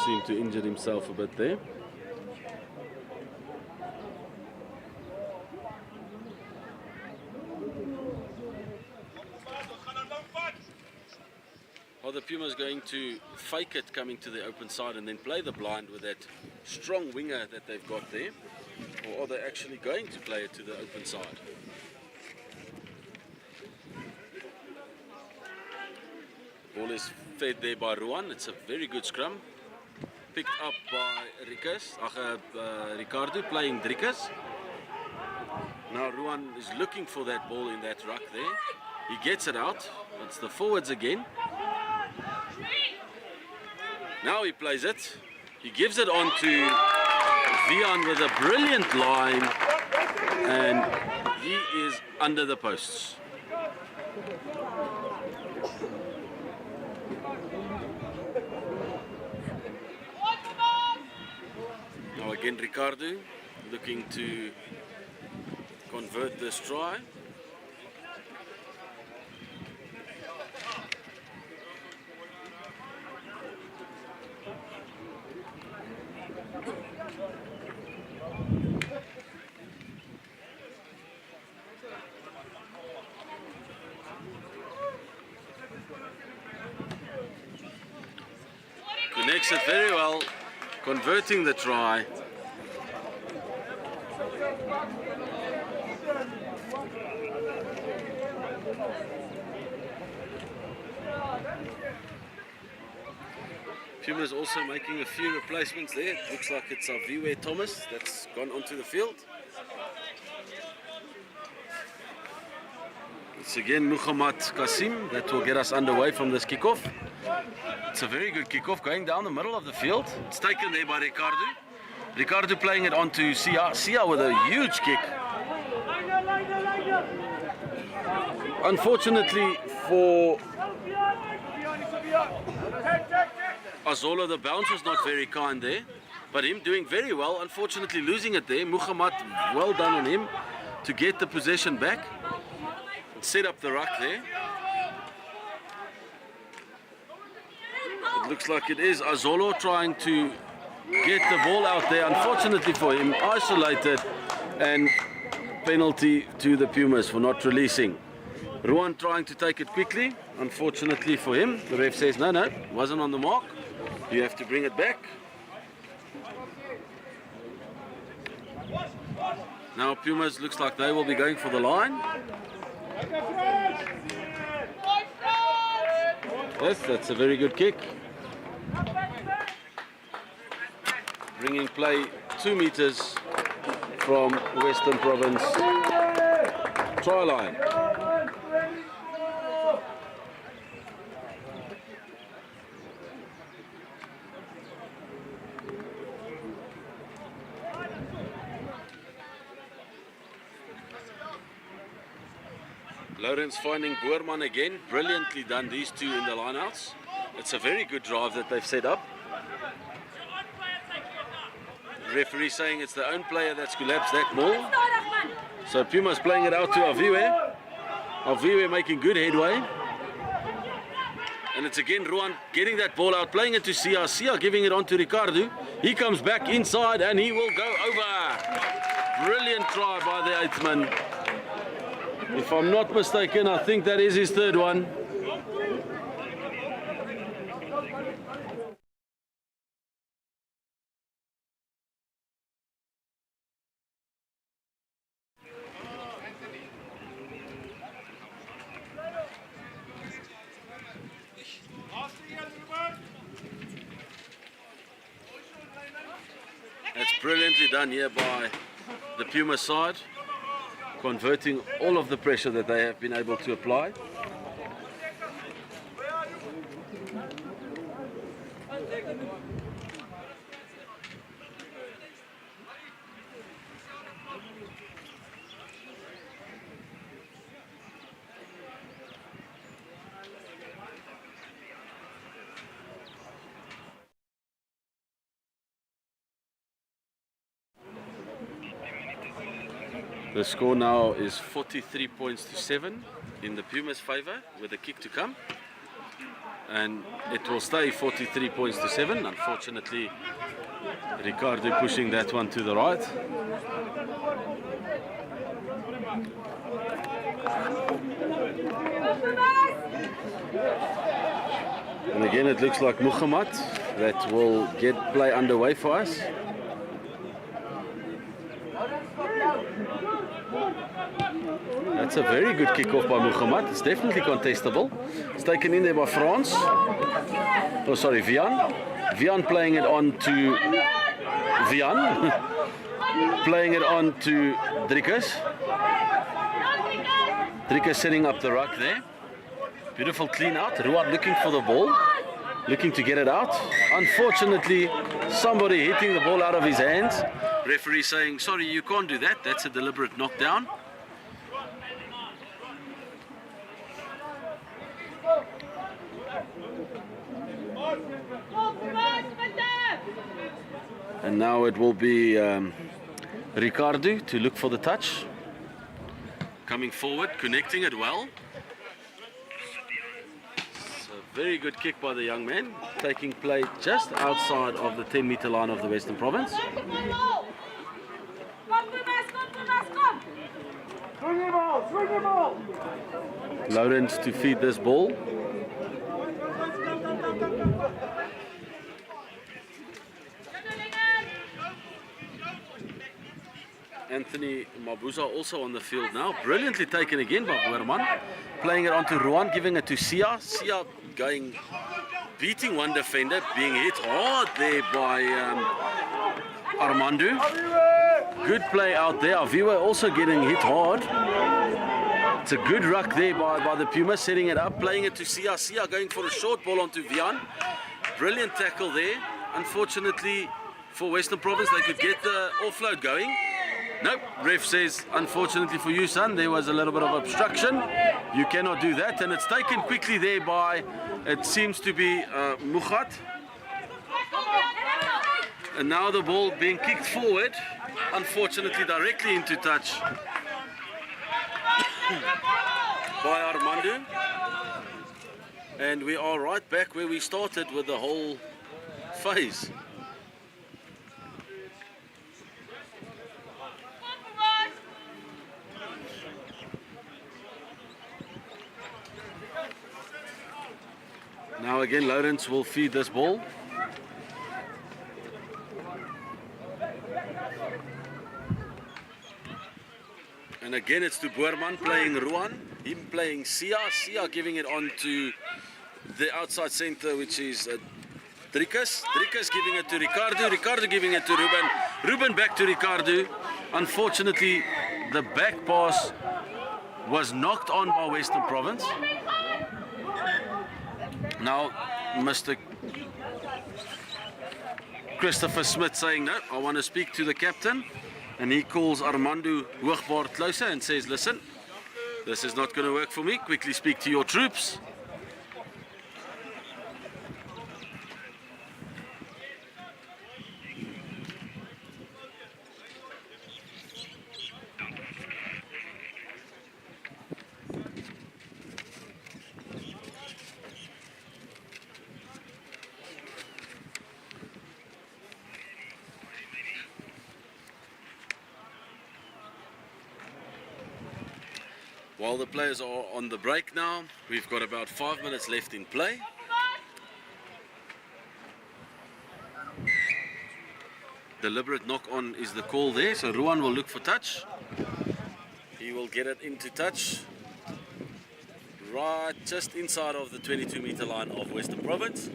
Seemed to injure himself a bit there. Are the Pumas going to fake it coming to the open side and then play the blind with that strong winger that they've got there? Or are they actually going to play it to the open side? Ball is fed there by Ruan. It's a very good scrum. Picked up by Ricardo playing Driekus. Now Ruan is looking for that ball in that ruck there. He gets it out. It's the forwards again. Now he plays it. He gives it on to Vian with a brilliant line, and he is under the posts. Now again Ricardo looking to convert this try. Connects it very well, converting the try. Pumas also making a few replacements there. It looks like it's Aviwe Thomas that's gone onto the field. It's again Muhammad Kasim that will get us underway from this kickoff. It's a very good kickoff going down the middle of the field. It's taken there by Ricardo. Ricardo playing it onto Sia. Sia with a huge kick. Unfortunately for Azolo, the bounce was not very kind there, but him doing very well, unfortunately losing it there. Muhammad, well done on him to get the possession back and set up the ruck there. It looks like it is Azolo trying to get the ball out there. Unfortunately for him, isolated, and penalty to the Pumas for not releasing. Ruan trying to take it quickly. Unfortunately for him, the ref says no, wasn't on the mark. You have to bring it back. Now Pumas looks like they will be going for the line. Yes, that's a very good kick. Bringing play 2 meters from Western Province try line. Lawrence finding Boerman again. Brilliantly done, these two in the lineouts. It's a very good drive that they've set up. The referee saying it's their own player that's collapsed that ball. So Pumas playing it out to Aviwe. Aviwe making good headway. And it's again Ruan getting that ball out, playing it to Sia. Sia giving it on to Ricardo. He comes back inside and he will go over. Brilliant try by the 8th man. If I'm not mistaken, I think that is his 3rd one. That's brilliantly done here by the Puma side, converting all of the pressure that they have been able to apply. The score now is 43 points to 7 in the Pumas' favour with a kick to come. And it will stay 43 points to 7. Unfortunately, Ricardo pushing that one to the right. And again, it looks like Muhammad that will get play underway for us. That's a very good kick-off by Muhammad. It's definitely contestable. It's taken in there by France. Oh, sorry, Vian. Vian playing it on to Vian. Playing it on to Driekus. Driekus setting up the ruck there. Beautiful clean out. Ruad looking for the ball. Looking to get it out. Unfortunately, somebody hitting the ball out of his hands. Referee saying, sorry, you can't do that. That's a deliberate knockdown. And now it will be Ricardo to look for the touch. Coming forward, connecting it well. It's a very good kick by the young man. Taking play just outside of the 10-meter line of the Western Province. Lawrence to feed this ball. Anthony Mabuza also on the field now. Brilliantly taken again by Boerman. Playing it onto Ruan, giving it to Sia. Sia going, beating one defender, being hit hard there by Armando. Good play out there. Aviwe also getting hit hard. It's a good ruck there by the Pumas, setting it up, playing it to Sia. Sia going for a short ball onto Vian. Brilliant tackle there. Unfortunately for Western Province, they could get the offload going. Nope, ref says, unfortunately for you, son, there was a little bit of obstruction. You cannot do that, and it's taken quickly there by, it seems to be Mukhat. And now the ball being kicked forward, unfortunately directly into touch by Armando. And we are right back where we started with the whole phase. Now again, Lawrence will feed this ball. And again, it's to Boerman playing Ruan, him playing Sia, Sia giving it on to the outside center, which is Dricus. Dricus giving it to Ricardo, Ricardo giving it to Ruben, Ruben back to Ricardo. Unfortunately, the back pass was knocked on by Western Province. Now, Mr. Christopher Smith saying, no, I want to speak to the captain. And he calls Armando Hoogbaard closer and says, listen, this is not going to work for me. Quickly speak to your troops. While the players are on the break now, we've got about 5 minutes left in play. Deliberate knock on is the call there, so Ruan will look for touch. He will get it into touch right just inside of the 22-meter line of Western Province.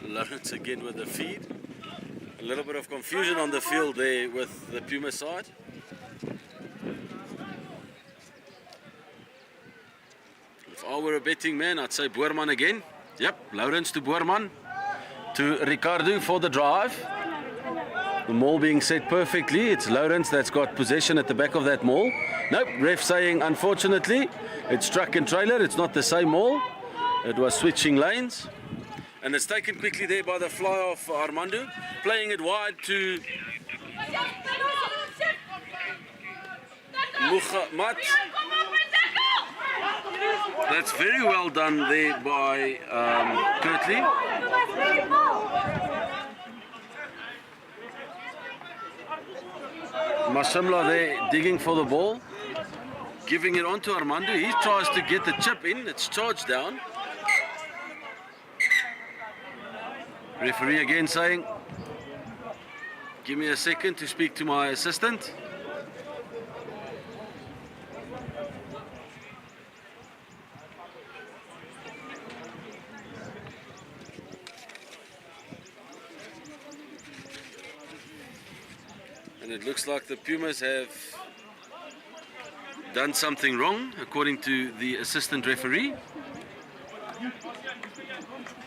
Lawrence again with the feed. A little bit of confusion on the field there with the Puma side. If I were a betting man, I'd say Boerman again. Yep, Lawrence to Boerman. To Ricardo for the drive. The maul being set perfectly. It's Lawrence that's got possession at the back of that maul. Nope, ref saying unfortunately it's truck and trailer. It's not the same maul. It was switching lanes. And it's taken quickly there by the fly of Armando, playing it wide to Muhammad. That's very well done there by Kurtley. Masimla there digging for the ball, giving it on to Armando. He tries to get the chip in, it's charged down. Referee again saying, give me a second to speak to my assistant. And it looks like the Pumas have done something wrong, according to the assistant referee.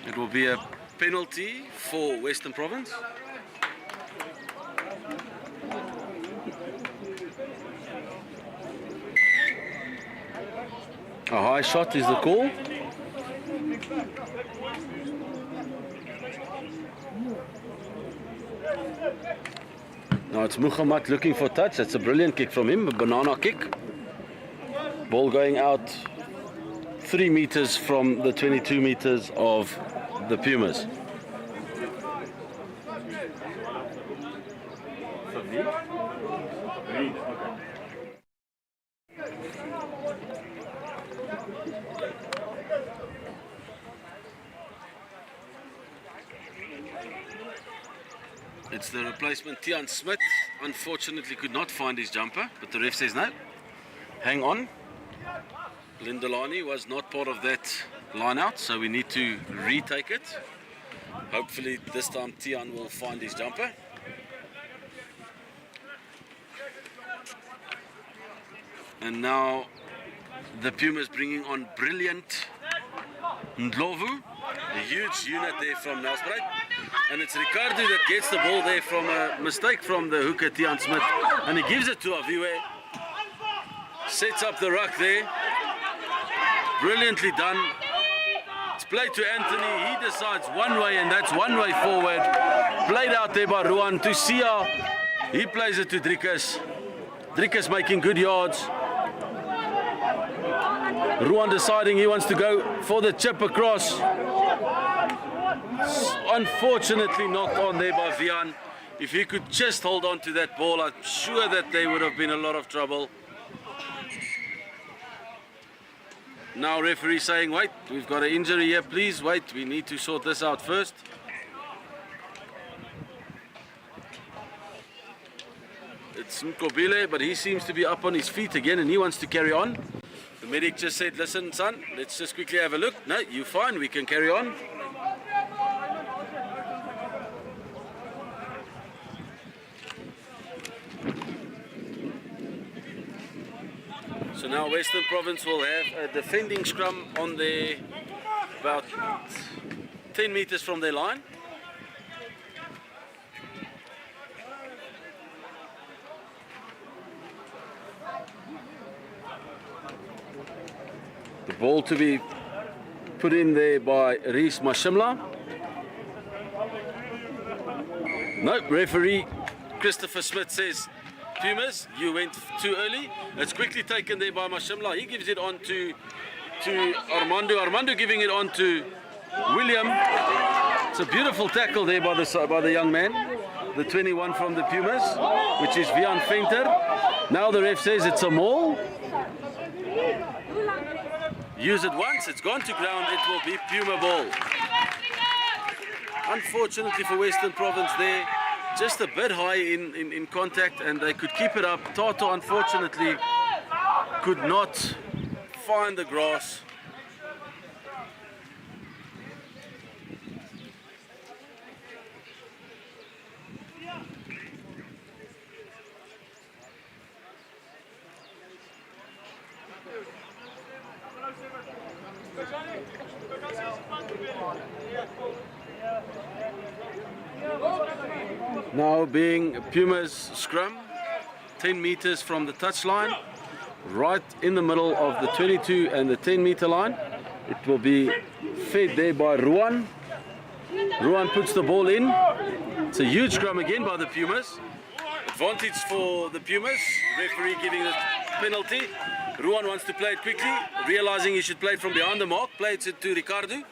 It will be a penalty for Western Province. A high shot is the call. Now it's Muhammad looking for touch. That's a brilliant kick from him, a banana kick. Ball going out 3 meters from the 22 meters of the Pumas. It's the replacement Tian Smith. Unfortunately could not find his jumper, but the ref says no. Hang on. Lindelani was not part of that line out, so we need to retake it. Hopefully this time Tian will find his jumper. And now the Pumas bringing on brilliant Ndlovu, a huge unit there from Nelspruit. And it's Ricardo that gets the ball there from a mistake from the hooker Tian Smith, and he gives it to Aviwe. Sets up the ruck there. Brilliantly done. It's played to Anthony. He decides one way, and that's one way forward. Played out there by Ruan to Sia. He plays it to Driekus. Driekus making good yards. Ruan deciding he wants to go for the chip across. Unfortunately knocked on there by Vian. If he could just hold on to that ball, I'm sure that there would have been a lot of trouble. Now referee saying, wait, we've got an injury here, please wait, we need to sort this out first. It's Nkobile, but he seems to be up on his feet again and he wants to carry on. The medic just said, listen son, let's just quickly have a look. No, you're fine, we can carry on. So now Western Province will have a defending scrum on their about 10 meters from their line. The ball to be put in there by Reese Mashimla. No, referee Christopher Smith says, Pumas, you went too early. It's quickly taken there by Mashimla. He gives it on to Armando. Armando giving it on to William. It's a beautiful tackle there by the young man, the 21 from the Pumas, which is Vian Fenter. Now the ref says it's a maul. Use it once, it's gone to ground, it will be Puma ball. Unfortunately for Western Province there, just a bit high in contact and they could keep it up. Tato unfortunately could not find the grass. Now being Puma's scrum, 10 meters from the touchline, right in the middle of the 22 and the 10-meter line. It will be fed there by Ruan. Ruan puts the ball in. It's a huge scrum again by the Pumas. Advantage for the Pumas. Referee giving the penalty. Ruan wants to play it quickly, realizing he should play it from behind the mark. Plays it to Ricardo.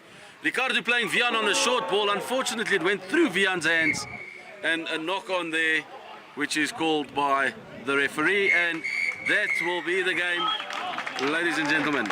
Ricardo playing Vian on a short ball. Unfortunately, it went through Vian's hands. And a knock on there, which is called by the referee, and that will be the game, ladies and gentlemen.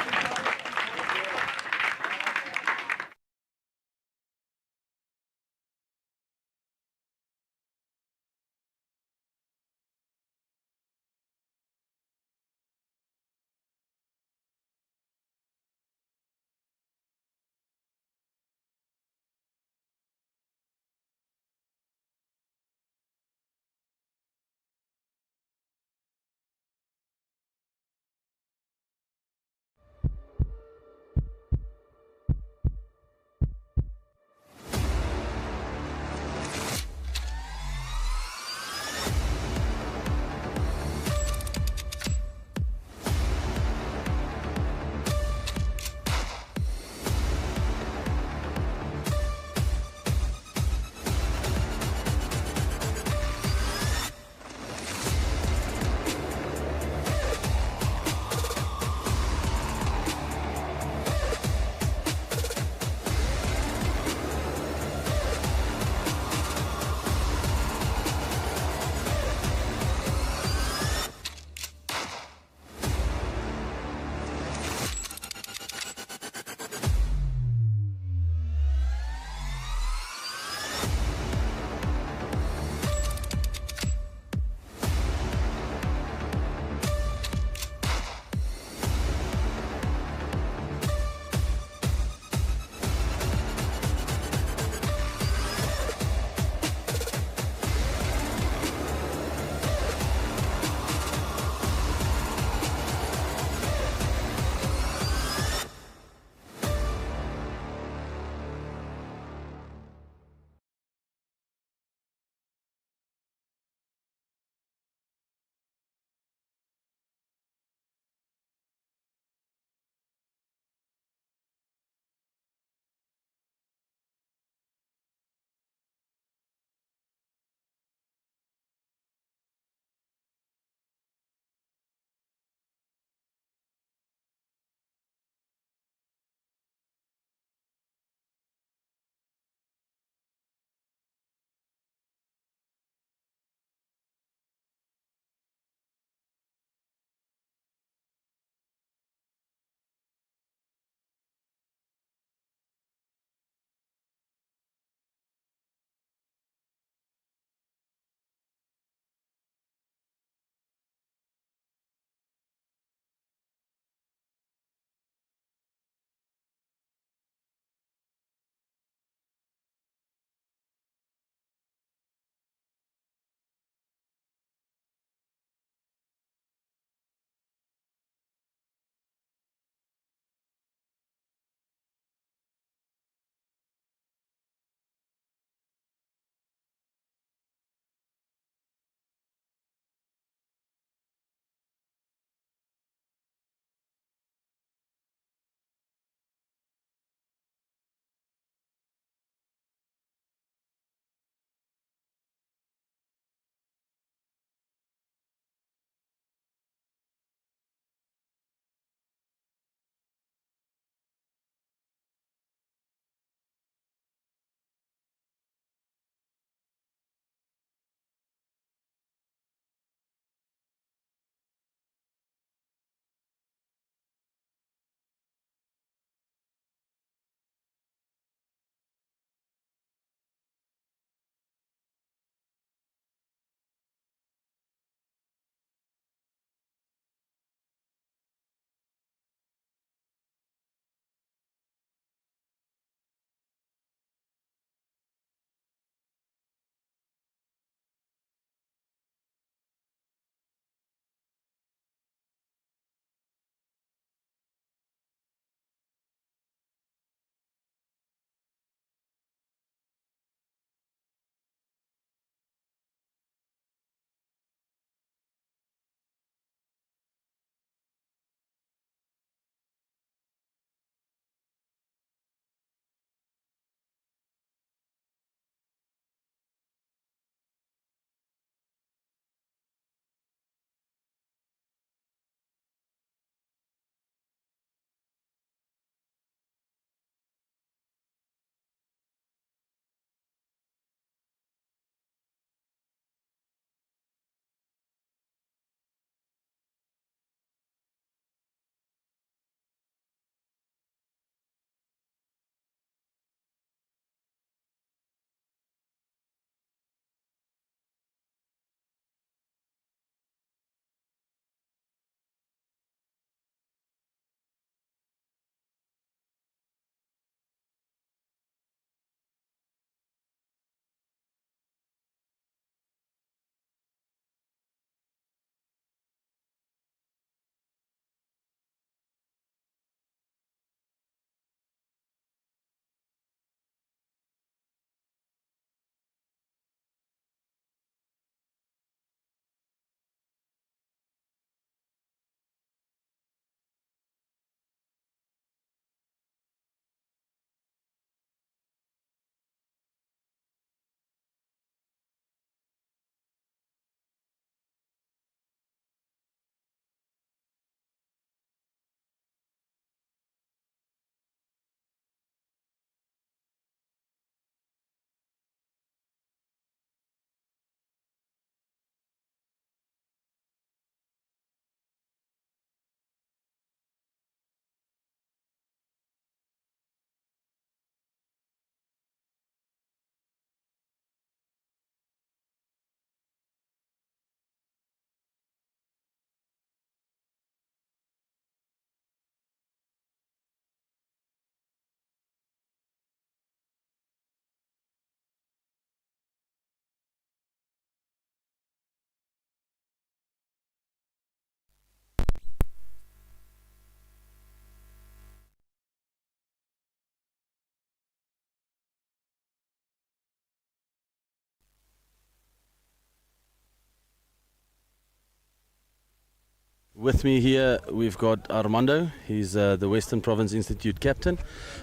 With me here, we've got Armando. He's the Western Province Institute captain.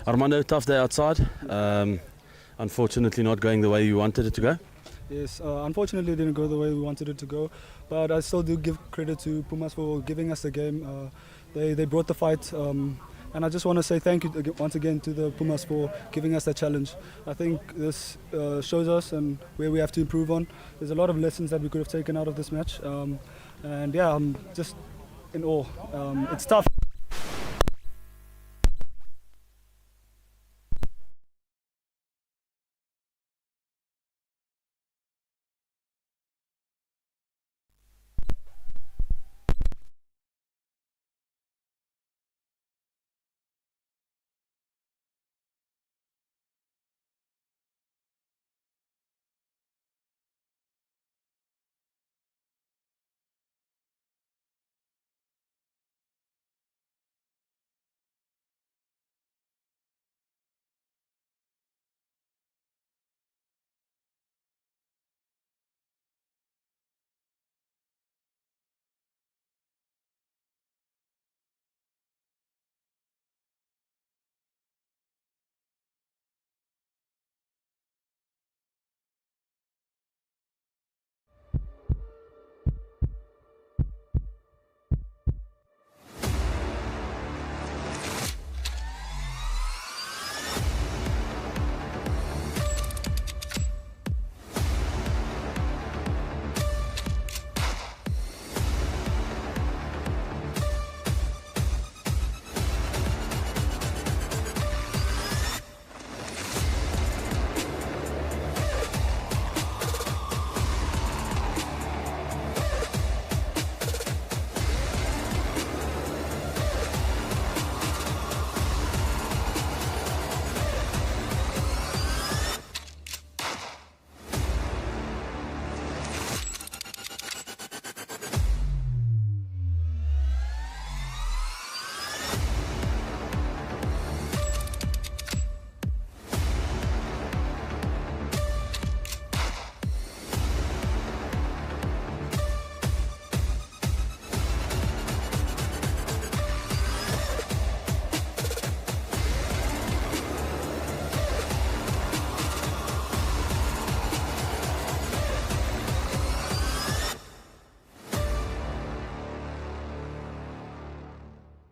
Armando, tough day outside. Unfortunately, not going the way you wanted it to go. Yes, unfortunately it didn't go the way we wanted it to go, but I still do give credit to Pumas for giving us the game. They brought the fight, and I just want to say thank you once again to the Pumas for giving us the challenge. I think this shows us and where we have to improve on. There's a lot of lessons that we could have taken out of this match, and yeah, I'm just in awe. It's tough.